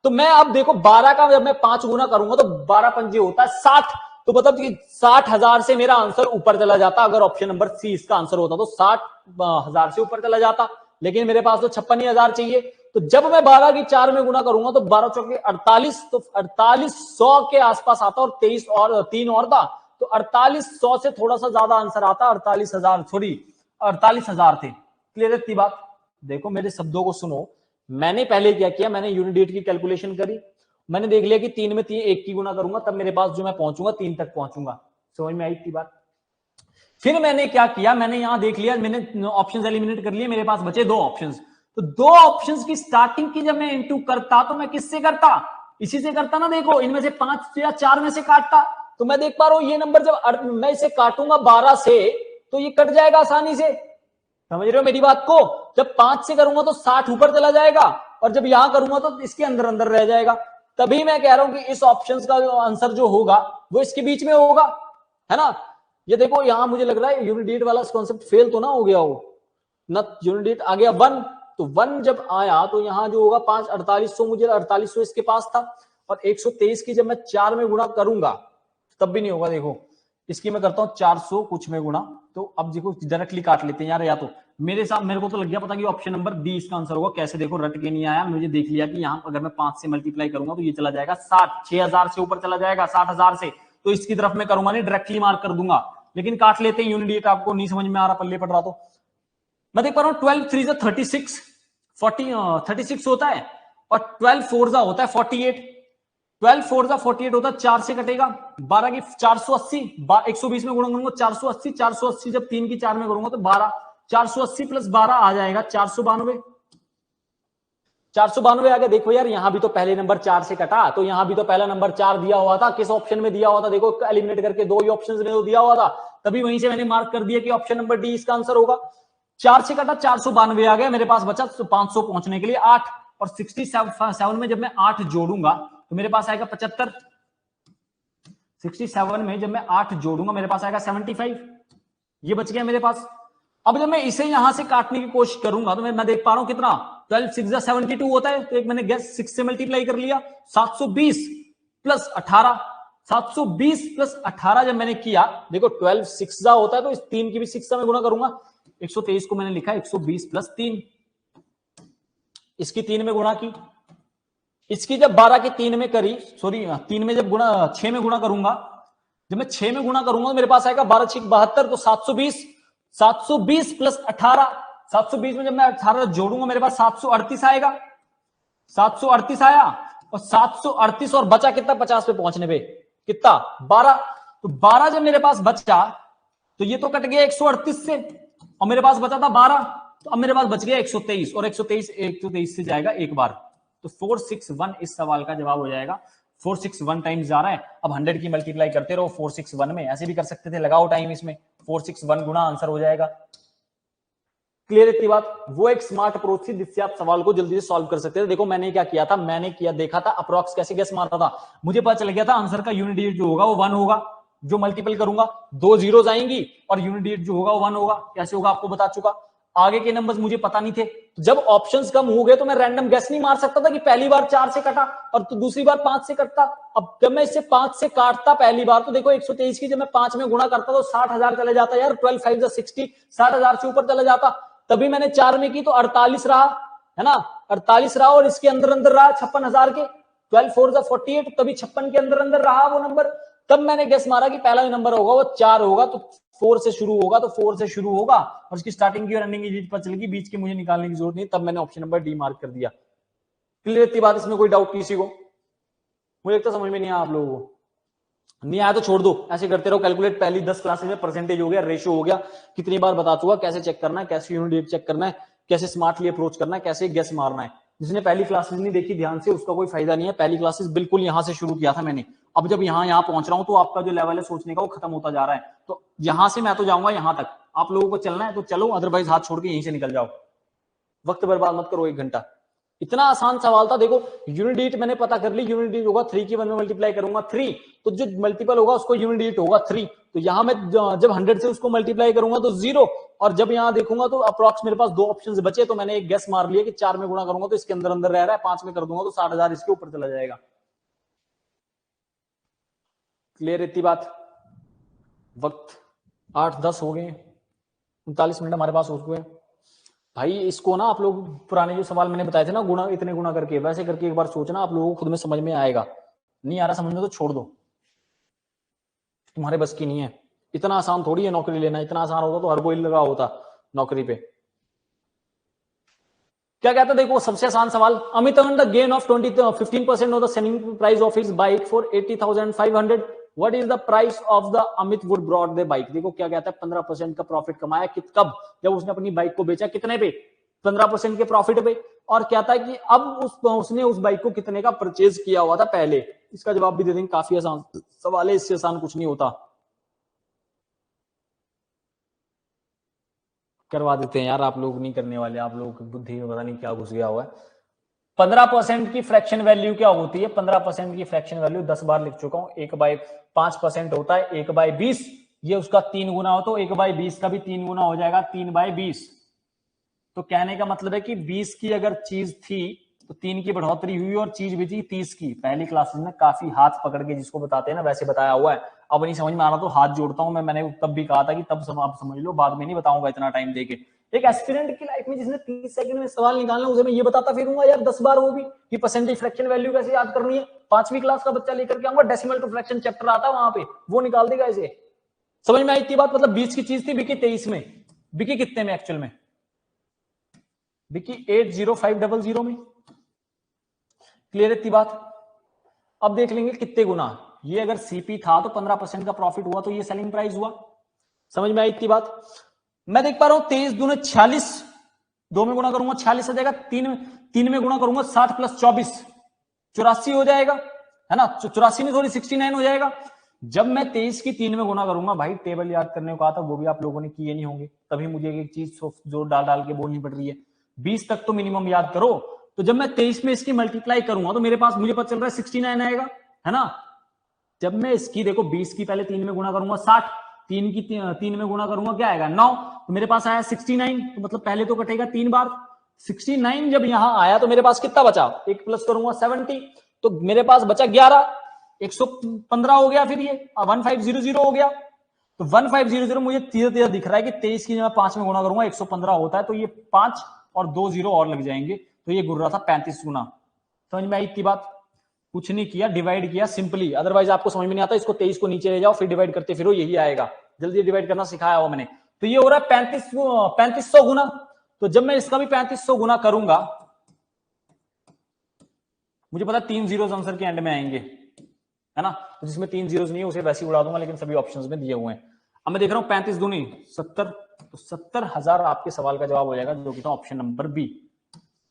तो मैं अब देखो 12 का जब मैं 5 गुना करूंगा तो 12 पंजे होता है 60। तो मतलब कि 60,000 से मेरा आंसर ऊपर चला जाता। अगर ऑप्शन नंबर सी इसका आंसर होता तो 60,000 से ऊपर चला जाता। लेकिन मेरे पास तो 56,000 चाहिए। तो जब मैं 12 की 4 में गुना करूंगा तो 12 चौके 48, तो 4800 के आसपास आता और 23 और 3 और था। तो 4800 से थोड़ा सा ज्यादा आंसर आता, 48,000 सॉरी 48,000 थे। क्लियर है इतनी बात? देखो मेरे शब्दों को सुनो। मैंने पहले क्या किया, मैंने यूनिट डिजिट की कैलकुलेशन करी। मैंने देख लिया कि 3 में 3 1 की गुना करूंगा तब मेरे पास जो मैं पहुंचूंगा 3 तक पहुंचूंगा। समझ में आई इतनी बात? फिर मैंने क्या किया, मैंने यहां देख लिया, मैंने ऑप्शंस एलिमिनेट कर लिए, मेरे पास बचे 2 ऑप्शंस। तो 2 ऑप्शंस की स्टार्टिंग की जब मैं इनटू करता तो मैं किससे करता? इसी से करता ना। देखो इनमें से 5 या 4 में से काटता। तो मैं देख पा रहा हूं ये नंबर जब मैं इसे काटूंगा 12 से तो ये कट जाएगा आसानी से। समझ रहे हो मेरी बात को? जब 5 से करूंगा तो 60 ऊपर चला जाएगा और जब यहां करूंगा तो इसके अंदर अंदर रह जाएगा। तभी मैं कह रहा हूं कि इस ऑप्शन का जो आंसर जो होगा वो इसके बीच में होगा, है ना। ये देखो यहां मुझे लग रहा है यूनिट डिजिट वाला कॉन्सेप्ट फेल तो ना हो गया हो ना। यूनिट डिजिट आ गया 1, तो 1 जब आया तो यहां जो होगा 5 4800, मुझे 4800 इसके पास था। और 123 की जब मैं 4 में गुणा करूंगा तब भी नहीं होगा। देखो इसकी मैं करता हूं 400 कुछ में गुणा। तो अब देखो डायरेक्टली काट लेते हैं यार। या तो मेरे को तो लग गया पता कि ऑप्शन नंबर डी इसका आंसर होगा। कैसे? देखो रट के नहीं आया, मुझे देख लिया कि यहाँ अगर मैं 5 से मल्टीप्लाई करूंगा तो ये चला जाएगा 60, 6,000 से ऊपर चला जाएगा 60,000 से। तो इसकी तरफ मैं करूंगा नहीं, डायरेक्टली मार्क कर दूंगा। लेकिन काट लेते हैं यूनिट डिजिट, आपको नहीं समझ में आ रहा, पल्ले पड़ रहा तो। मैं देख पा रहा हूँ 12 3 36, 36 होता है और 12 4 होता है 48। 12 4 48 होता है, 4 से कटेगा 12 की 480, 120 में गुणा करूंगा 480, 480 जब 3 की 4 में करूंगा तो 12, 480 प्लस 12 आ जाएगा 492। 492 आ गया। देखो यार यहां भी तो पहले नंबर 4 से कटा, तो यहां भी तो पहला नंबर 4 दिया हुआ था। किस ऑप्शन में दिया हुआ था? देखो एलिमिनेट करके 2 ही ऑप्शंस में तो दिया हुआ था, तभी वहीं से मैंने मार्क कर दिया कि ऑप्शन नंबर डी इसका आंसर होगा। 4 से कटा 492 आ गया, मेरे पास बचा 500 पहुंचने के लिए 8। और 67 में जब मैं 8 जोड़ूंगा तो मेरे पास आएगा 75। 67 में जब मैं 8 जोड़ूंगा मेरे पास आएगा 75। ये बच गया मेरे पास। अब जब मैं इसे यहां से काटने की कोशिश करूंगा तो मैं देख पा रहा हूं कितना 12 6 72 होता है। तो एक मैंने गैस 6 से मल्टीप्लाई कर लिया, 720 प्लस 18, 720 प्लस 18 जब मैंने किया, देखो 12 6 होता है तो इस 3 की भी 6 में गुणा करूंगा। 123 को मैंने लिखा 120 प्लस 3, इसकी 3 में गुणा की। इसकी जब 12 की 3 में करी, सॉरी 3 में जब गुणा 6 में गुणा करूंगा, जब मैं 6 में गुणा करूंगा तो मेरे पास आएगा 12 6 72, तो 720, 720 प्लस 18, 720 में जब मैं 18 जोड़ूंगा मेरे पास 738 आएगा। 738 आया और 738 और बचा कितना 50 पे पहुंचने पे? कितना? 12। तो 12 जब मेरे पास बचा तो ये तो कट गया 138 से और मेरे पास बचा था 12। तो अब मेरे पास बच गया 123 और 123 से जाएगा एक बार। तो 461 इस सवाल का जवाब हो जाएगा। 461 टाइम्स जा रहा है। अब 100 की मल्टीप्लाई करते रहो 461 में, ऐसे भी कर सकते थे, लगाओ टाइम इसमें, 461 गुना आंसर हो जाएगा। क्लियर इतनी बात? वो एक स्मार्ट अप्रोच थी जिससे आप सवाल को जल्दी से सॉल्व कर सकते थे। देखो मैंने क्या किया था, मैंने किया देखा था अप्रोक्स कैसे गेस मारता था। मुझे पता चल गया था आंसर का यूनिट डिजिट जो होगा वो 1 होगा। जो मल्टीपल करूंगा 2 जीरोस आएंगी और यूनिट डिजिट जो होगा वो 1 होगा। कैसे होगा आपको बता चुका। आगे के नंबर्स मुझे पता नहीं थे। जब ऑप्शंस कम हो गए तो मैं रैंडम गेस नहीं मार सकता था कि पहली बार 4 से कटा और तो दूसरी बार 5 से कटता। अब जब मैं इससे 5 से काटता पहली बार तो देखो 123 की जब मैं 5 में गुणा करता तो 60,000 चले जाता यार। 12 5 60, 60,000 से ऊपर चला जाता। तभी मैंने 4 में की तो 48 रहा, है ना, 48 रहा और इसके अंदर अंदर रहा 56,000 के। 12 4 48, तभी 56 के अंदर अंदर रहा वो नंबर। तब मैंने गेस मारा कि पहला नंबर होगा वो 4 होगा, तो 4 से शुरू होगा, तो 4 से शुरू होगा और उसकी स्टार्टिंग की और एंडिंग की चीज पता चलेगी, बीच की मुझे निकालने की जरूरत नहीं। तब मैंने ऑप्शन नंबर डी मार्क कर दिया। क्लियर थी बात? इसमें कोई डाउट किसी को? मुझे लगता समझ में नहीं आया आप लोगों को। नहीं आया तो छोड़ दो, ऐसे करते रहो कैलकुलेट। पहली 10 क्लासेस में परसेंटेज हो गया, रेशियो हो गया, कितनी बार बता चुका कैसे चेक करना है, कैसे यूनिट डिजिट चेक करना है, कैसे स्मार्टली अप्रोच करना है, कैसे गेस मारना है। जिसने पहली क्लासेस नहीं देखी ध्यान से उसका कोई फायदा नहीं है। पहली क्लासेस बिल्कुल यहां से शुरू किया था मैंने। अब जब यहां पहुंच रहा हूं तो आपका जो लेवल है सोचने का वो खत्म होता जा रहा है। तो यहां से मैं तो जाऊंगा यहां तक, आप लोगों को चलना है तो चलो, अदरवाइज हाथ छोड़ के यहीं से निकल जाओ। वक्त बर्बाद मत करो 1 घंटा। इतना आसान सवाल था। देखो यूनिट मैंने पता कर ली, यूनिट होगा 3 की 1 में मल्टीप्लाई करूंगा 3, तो जो मल्टीपल होगा उसको यूनिट होगा 3, तो यहां मैं जब 100 से उसको मल्टीप्लाई करूंगा तो 0, और जब यहां देखूंगा तो अप्रॉक्स मेरे पास 2 ऑप्शंस बचे, तो मैंने एक गेस मार लिया कि 4 में गुणा करूंगा तो इसके अंदर अंदर रह रहा है, 5 में कर दूंगा तो 60,000 इसके ऊपर चला जाएगा। क्लियर इतनी बात? वक्त 8:10 हो गए, 39 मिनट हमारे पास हो चुके हैं भाई। इसको ना आप लोग पुराने जो सवाल मैंने बताए थे ना, गुणा इतने गुणा करके, वैसे करके एक बार सोचना, आप लोगों को खुद में समझ में आएगा। नहीं आ रहा समझ में तो छोड़ दो, तुम्हारे बस की नहीं है। इतना आसान थोड़ी है नौकरी लेना, इतना आसान होता तो हर कोई लगा होता नौकरी पे। क्या कहता है देखो, सबसे आसान सवाल, Amit earned the gain of 15% of the selling price of his bike for 80,500. What is the price of the Amit would brought the bike? देखो क्या कहता है, 15% का प्रॉफिट कमाया कब, जब उसने अपनी बाइक को बेचा, कितने पे, 15% के प्रॉफिट पे, और कहता है कि अब उसने उस बाइक को कितने का परचेज किया हुआ था पहले। इसका जवाब भी दे देंगे, काफी आसान सवाल है, इससे आसान कुछ नहीं होता। करवा देते हैं यार, आप लोग नहीं करने वाले, आप लोग बुद्धि में पता नहीं क्या घुस गया हुआ है। 15% की फ्रैक्शन वैल्यू क्या होती है? 15% की फ्रैक्शन वैल्यू 10 बार लिख चुका हूं। 1/5% होता है 1/20, ये उसका 3 गुना हो तो 1/20 का भी 3 गुना हो जाएगा, 3/20। तो कहने का मतलब है कि 20 की अगर चीज थी तो 3 की बढ़ोतरी हुई, और चीज भी थी 30 की। पहली क्लासेस में काफी हाथ पकड़ के जिसको बताते हैं ना, वैसे बताया हुआ है। अब नहीं समझ में आ रहा तो हाथ जोड़ता हूं मैं, मैंने तब भी कहा था कि तब आप समझ लो, बाद में नहीं बताऊंगा इतना टाइम देके। एक एस्पिरेंट की लाइफ में जिसने 30 सेकंड में सवाल निकालना, उसे मैं ये बताता फिरूंगा यार 10 बार, वो भी कि परसेंटेज फ्रैक्शन वैल्यू कैसे याद करनी है। 5वीं क्लास का बच्चा लेकर के आऊंगा, डेसिमल टू फ्रैक्शन चैप्टर आता है वहां पे, वो निकाल देगा इसे। समझ में आई इतनी बात? मतलब 20 की चीज थी, बिकी 23 में, बिकी कितने में एक्चुअल में? बिकी 80500 में। क्लियर इतनी बात? अब देख लेंगे कितने गुना। ये अगर सीपी था तो 15% का प्रॉफिट हुआ, तो ये सेलिंग प्राइस हुआ। समझ में आई इतनी बात? मैं देख पा रहा हूं 23 दूने 46, 2 में गुणा करूंगा 46 आ जाएगा, 3 में गुणा करूंगा 60 + 24 84 हो जाएगा, है ना? 84 में थोड़ी 69 हो जाएगा। जब मैं 23 की 3 में गुणा करूंगा, भाई टेबल याद करने को कहा था, वो भी आप लोगों ने किए नहीं होंगे, तभी मुझे एक चीज जोर डाल डाल के बोलनी पड़ रही है। 20 तक तो मिनिमम याद करो। तो जब मैं 23 में इसकी मल्टीप्लाई करूंगा तो मेरे पास, मुझे पता चल रहा है 69 आएगा, है ना? जब मैं इसकी देखो 20 की पहले 3 में गुणा करूंगा 60, 3 की 3 में गुणा करूंगा क्या आएगा 9, तो मेरे पास आया 69, तो मतलब पहले तो कटेगा 3 बार। 69 जब यहां आया तो मेरे पास कितना बचा, एक प्लस करूंगा 70, तो मेरे पास बचा 11, 115 हो गया, फिर ये 1500 हो गया। तो 1500 मुझे धीरे धीरे दिख रहा है कि 23 की जब मैं 5 में गुणा करूंगा 115 होता है, तो ये 5 और 2 जीरो और लग जाएंगे, तो ये गुर रहा था 35 गुना। समझ में आई इतनी बात? कुछ नहीं किया, डिवाइड किया सिंपली, अदरवाइज आपको समझ में नहीं आता। इसको 23 को नीचे ले जाओ, फिर डिवाइड करते फिरो, यही आएगा। जल्दी डिवाइड करना सिखाया हुआ मैंने। तो ये हो रहा है 3500 गुना। तो जब मैं इसका भी 3500 गुना करूंगा, मुझे पता 3 जीरोस आंसर के एंड में आएंगे, है ना? तो जिसमें 3 जीरोस नहीं है उसे वैसे ही उड़ा दूंगा, लेकिन सभी ऑप्शंस में दिए हुए हैं। अब मैं देख रहा हूं 35 दूनी 70, तो 70,000 आपके सवाल का जवाब हो जाएगा, जो कि था ऑप्शन नंबर बी।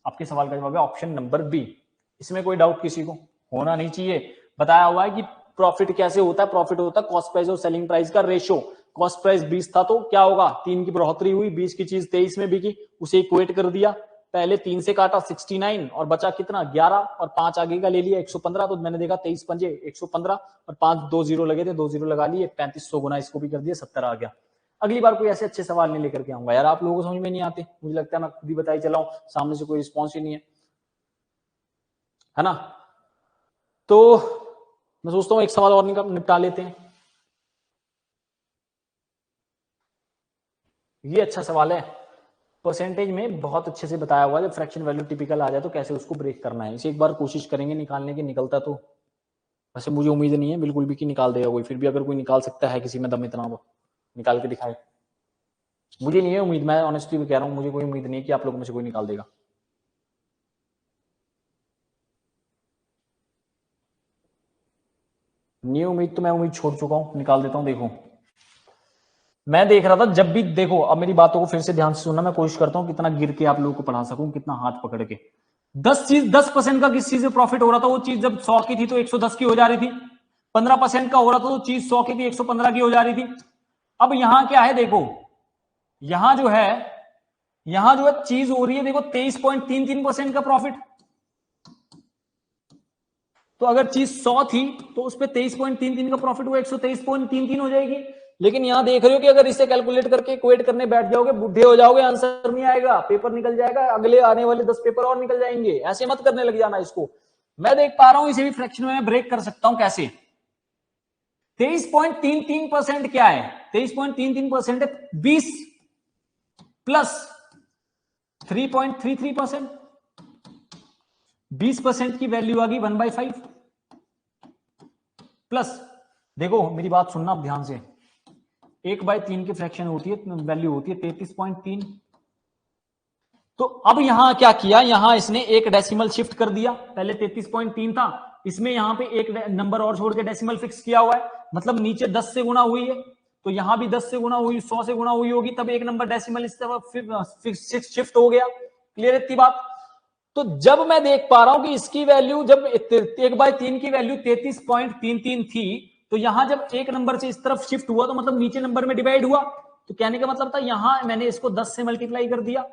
आपके सवाल का जवाब है ऑप्शन नंबर बी। इसमें कोई डाउट किसी को होना नहीं चाहिए। बताया हुआ है कि प्रॉफिट कैसे होता है, प्रॉफिट होता है कॉस्ट प्राइस और सेलिंग प्राइस का रेशो। कॉस्ट प्राइस 20 था तो क्या होगा, 3 की बढ़ोतरी हुई, 20 की चीज 23 में बिकी, उसे इक्वेट कर दिया, पहले 3 से काटा 69 और बचा कितना 11, और 5 आगे का ले लिया 115, तो मैंने देखा 23 पंजे 115 और 5 2 जीरो लगे थे, 2 जीरो लगा लिए, 3500 गुना इसको भी कर दिया, 70 आ गया। अगली बार कोई ऐसे अच्छे सवाल नहीं लेकर के आऊंगा यार, आप लोगों को समझ में नहीं आते, मुझे लगता है मैं खुद ही बताई चला हूं, सामने से कोई रिस्पॉन्स ही नहीं है ना? तो मैं सोचता हूं एक सवाल और निपटा लेते हैं। ये अच्छा सवाल है, परसेंटेज में बहुत अच्छे से बताया हुआ है, जब फ्रैक्शन वैल्यू टिपिकल आ जाए तो कैसे उसको ब्रेक करना है। इसे एक बार कोशिश करेंगे निकालने की, निकलता तो वैसे मुझे उम्मीद नहीं है बिल्कुल भी कि निकाल देगा कोई, फिर भी अगर कोई निकाल सकता है किसी में दम इतना, वो निकाल के दिखाए। मुझे नहीं है उम्मीद, मैं ऑनेस्टली भी कह रहा हूं, मुझे कोई उम्मीद नहीं है कि आप लोगों में से कोई निकाल देगा। नहीं उम्मीद तो मैं उम्मीद छोड़ चुका हूं, निकाल देता हूं। देखो मैं देख रहा था, जब भी देखो, अब मेरी बातों को फिर से ध्यान से सुनना, मैं कोशिश करता हूं कितना गिर के आप लोगों को पढ़ा सकूं, कितना हाथ पकड़ के। 10% का किस चीज से प्रॉफिट हो रहा था, वो चीज जब 100 की थी तो 110 की हो जा रही थी। 15% का हो रहा था तो चीज 100 की थी 115 की हो जा रही थी। अब यहां क्या है देखो, यहां जो है चीज हो रही है देखो 23.33% का प्रॉफिट, तो अगर चीज 100 थी तो उस पर 23.33 का प्रॉफिट हुआ 123.33 हो जाएगी। लेकिन यहां देख रहे हो कि अगर इसे कैलकुलेट करके इक्वेट करने बैठ जाओगे बुढ़े हो जाओगे, आंसर नहीं आएगा, पेपर निकल जाएगा, अगले आने वाले 10 पेपर और निकल जाएंगे। ऐसे मत करने लग जाना इसको। मैं देख पा रहा हूं इसे भी फ्रैक्शन में ब्रेक कर सकता हूं। कैसे? 23.33% क्या है? 23.33% है 20 प्लस 3.33%। 20% की वैल्यू आ गई 1/5 प्लस, देखो मेरी बात सुनना अब ध्यान से, 1/3 की फ्रैक्शन होती है, वैल्यू होती है 33.3। तो अब यहां क्या किया, यहां इसने एक डेसिमल शिफ्ट कर दिया। पहले 33.3 था, इसमें यहां पे एक नंबर और छोड़ के डेसिमल फिक्स किया हुआ है, मतलब नीचे 10 से गुणा हुई है, तो यहां भी 10 से गुणा हुई, 100 से गुणा हुई होगी, तब एक नंबर डेसिमल इस तरफ शिफ्ट हो गया। क्लियर इतनी बात? तो जब मैं देख पा रहा हूं कि इसकी वैल्यू जब 1/3 की वैल्यू 33.33 थी, तो यहां जब एक नंबर से इस तरफ शिफ्ट हुआ तो मतलब नीचे नंबर में डिवाइड हुआ। तो कहने का मतलब था यहां मैंने इसको 10 से मल्टीप्लाई कर दिया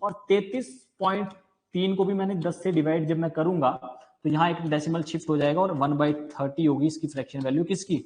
और 33.3 को भी मैंने 10 से डिवाइड जब मैं करूंगा तो यहां एक डेसिमल शिफ्ट हो जाएगा और 1/30 होगी इसकी फ्रैक्शन वैल्यू। किसकी?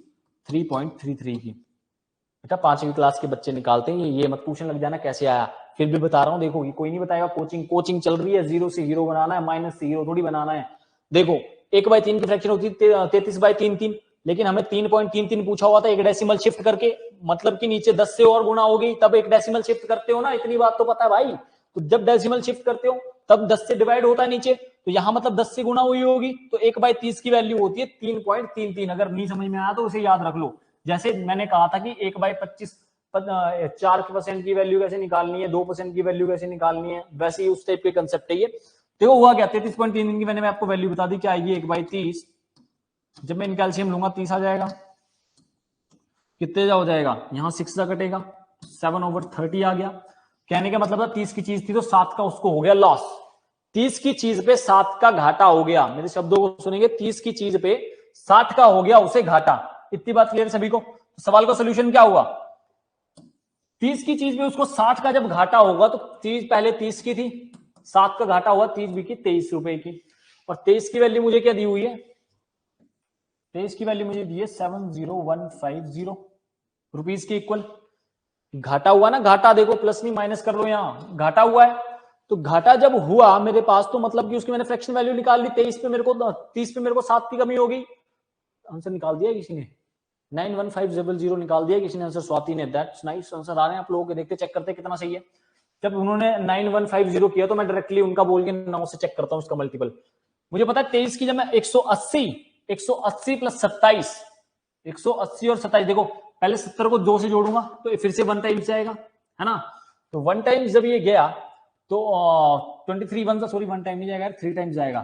3.33 की। बेटा 5वीं क्लास के बच्चे निकालते हैं ये मत पूछने लग जाना कैसे आया। फिर भी बता रहा हूं, देखो ये कोई नहीं बताएगा। कोचिंग चल रही है, 0 से हीरो बनाना है, माइनस से हीरो थोड़ी बनाना है। देखो 1/3 की फ्रैक्शन होती है 33/33, लेकिन हमें 3.33 पूछा हुआ था एक डेसिमल शिफ्ट करके, मतलब कि नीचे 10 से और गुणा होगी तब एक डेसिमल शिफ्ट करते हो ना, इतनी बात तो पता है भाई। तो जब डेसिमल शिफ्ट करते हो तब 10 से डिवाइड होता है नीचे, तो यहां मतलब 10 से गुणा हुई होगी, तो 1/30 की वैल्यू होती है 3.33। अगर नहीं समझ में आया तो उसे याद रख लो। जैसे मैंने कहा था कि 1/25 4% की वैल्यू कैसे निकालनी है, 2% की वैल्यू कैसे निकालनी है, वैसे ही उस टाइप के कंसेप्ट है ये। देखो हुआ क्या, 33.33 की मैंने आपको वैल्यू बता दी, क्या आएगी 1/30। जब मैं कैल्शियम लूंगा 30 आ जाएगा। कितने जा हो जाएगा, यहां 6 जा कटेगा, 7/30 आ गया। कहने का मतलब था 30 की चीज थी तो 7 का उसको हो गया लॉस। 30 की चीज पे 7 का घाटा हो गया। मेरे शब्दों को सुनेंगे, 30 की चीज पे 7 का हो गया उसे घाटा। इतनी बात क्लियर सभी को? तो सवाल का सोल्यूशन क्या हुआ, 30 की चीज में उसको 60 का जब घाटा होगा तो चीज पहले 30 की थी, 7 का घाटा हुआ, 30 बिकी 23 रुपए की। और 23 की वैल्यू मुझे क्या दी हुई है, 23 की वैल्यू मुझे दी है 70150 रुपीज के इक्वल। घाटा हुआ ना, घाटा देखो प्लस नहीं माइनस कर लो, यहां घाटा हुआ है। तो घाटा जब हुआ मेरे पास तो मतलब कि उसकी मैंने फ्रैक्शन वैल्यू निकाल ली। 23 पे मेरे को 30 पे मेरे को 7 की कमी होगी। आंसर निकाल दिया किसी ने, 91500 निकाल दिया किसी ने आंसर, स्वाति ने। दैट्स नाइस, आंसर आ रहे हैं आप लोगों के, देखते चेक करते कितना सही है। जब उन्होंने 9150 किया तो मैं डायरेक्टली उनका बोल के 9 से चेक करता हूं उसका मल्टीपल। मुझे पता है 23 की जब मैं 180 प्लस 27, 180 और 27, देखो पहले 70 को 2 से जोड़ूंगा तो फिर से 1 टाइम्स जाएगा, है ना। तो 1 टाइम्स जब ये गया तो 23 1 सॉरी 1 टाइम नहीं जाएगा, 3 टाइम्स जाएगा,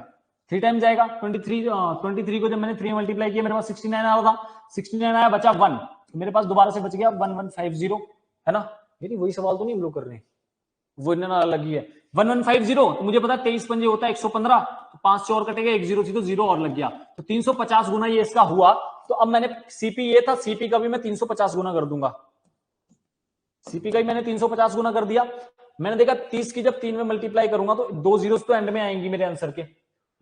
3 टाइम जाएगा। 23 को जब मैंने 3 मल्टीप्लाई किया मेरे पास 69 आ रहा था, 69 आया, बचा 1, मेरे पास दोबारा से बच गया 1150, है ना। मेरी वही सवाल तो नहीं हम लोग कर रहे हैं, वो इतना अलग ही है। 1150, तो मुझे पता 23 पंजे होता है 115, तो 5 से और कटेगा, 1 0 थी तो 0 और लग गया, तो 350 गुना ये इसका हुआ। तो अब मैंने सीपी ये था, सीपी का भी मैं 350 गुना कर दूंगा। सीपी का भी मैंने 350 गुना कर दिया। मैंने देखा 30 की जब 3 में मल्टीप्लाई करूंगा तो 2 जीरोस तो एंड में आएंगी मेरे आंसर के।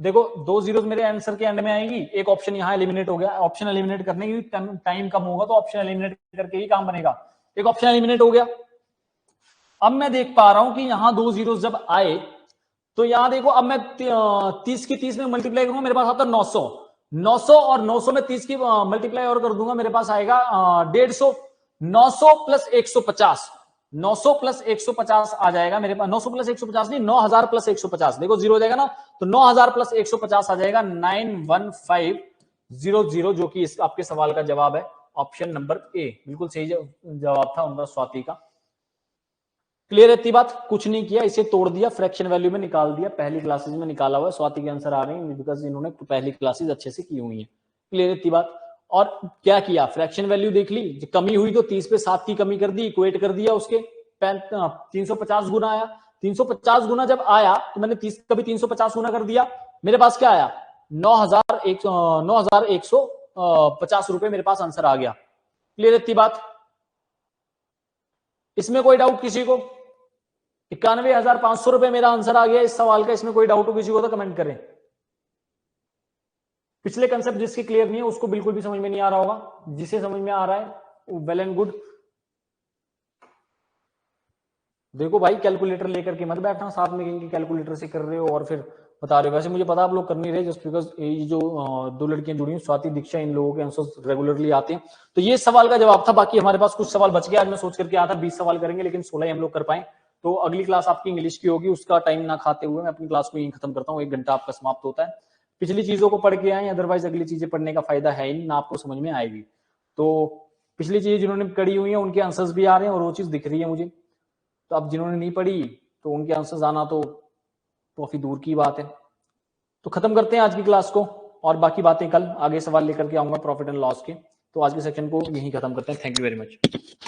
देखो 2 जीरोस मेरे आंसर के एंड में आएंगी, एक ऑप्शन यहां एलिमिनेट हो गया। ऑप्शन एलिमिनेट करने की टाइम कम होगा तो ऑप्शन एलिमिनेट करके ही काम बनेगा। एक ऑप्शन एलिमिनेट हो गया। अब मैं देख पा रहा हूं कि यहां 2 जीरोस जब आए तो यहां देखो, अब मैं 30 की 30 में मल्टीप्लाई करूंगा, मेरे पास आता है 900, 900 और 900 में 30 की मल्टीप्लाई और कर दूंगा, मेरे पास आएगा 150। 900 प्लस 150, 900 प्लस 150 आ जाएगा मेरे पास। 900 प्लस 150 नहीं, 9000 प्लस 150, देखो जीरो हो जाएगा ना, तो 9000 प्लस 150 आ जाएगा 91500, जो कि इस आपके सवाल का जवाब है। ऑप्शन नंबर ए बिल्कुल सही जवाब था उनका, स्वाति का। क्लियर है इतनी बात? कुछ नहीं किया, इसे तोड़ दिया, फ्रैक्शन वैल्यू में निकाल दिया, पहली क्लासेस में निकाला हुआ है। स्वाति के आंसर आ रहे हैं बिकॉज इन्होंने पहली क्लासेस अच्छे से की हुई है। क्लियर है इतनी बात? और क्या किया, फ्रैक्शन वैल्यू देख ली, कमी हुई तो 30 पे 7 की कमी कर दी, इक्वेट कर दिया उसके 350 गुना आया। 350 गुना जब आया तो मैंने 30 का भी 350 गुना कर दिया, मेरे पास क्या आया 9150 रुपए मेरे पास आंसर आ गया। क्लियर है इतनी बात? इसमें कोई डाउट किसी को? 91,500 रुपए मेरा आंसर आ गया इस सवाल का, इसमें कोई डाउट हो किसी को तो कमेंट करें। पिछले कंसेप्ट जिसके क्लियर नहीं है उसको बिल्कुल भी समझ में नहीं आ रहा होगा, जिसे समझ में आ रहा है वेल एंड गुड। देखो भाई कैलकुलेटर लेकर के मत बैठना साथ में कहीं कैलकुलेटर से कर रहे हो और फिर बता रहे हो। वैसे मुझे पता आप लोग कर नहीं रहे, जस्ट बिकॉज ये जो दो लड़कियां जुड़ी हैं स्वाति दीक्षा, इन लोगों के आंसर रेगुलरली आते हैं। तो ये सवाल का जवाब था। बाकी हमारे पास कुछ सवाल बच गया, आज मैं सोच करके आया था 20 सवाल करेंगे लेकिन 16 ही हम लोग कर पाए। तो अगली क्लास आपकी इंग्लिश की होगी, उसका टाइम ना खाते हुए मैं अपनी क्लास को यही खत्म करता हूँ, 1 घंटा आपका समाप्त होता है। पिछली चीजों को पढ़ के आए, अदरवाइज अगली चीजें पढ़ने का फायदा है ही नहीं, ना आपको समझ में आएगी। तो पिछली चीजें जिन्होंने पढ़ी हुई है उनके आंसर्स भी आ रहे हैं और वो चीज दिख रही है मुझे। तो अब जिन्होंने नहीं पढ़ी तो उनके आंसर्स आना तो काफी दूर की बात है। तो खत्म करते हैं आज की क्लास को, और बाकी बातें कल आगे सवाल लेकर के आऊंगा प्रॉफिट एंड लॉस के। तो आज के सेक्शन को यहीं खत्म करते हैं। Thank you very much.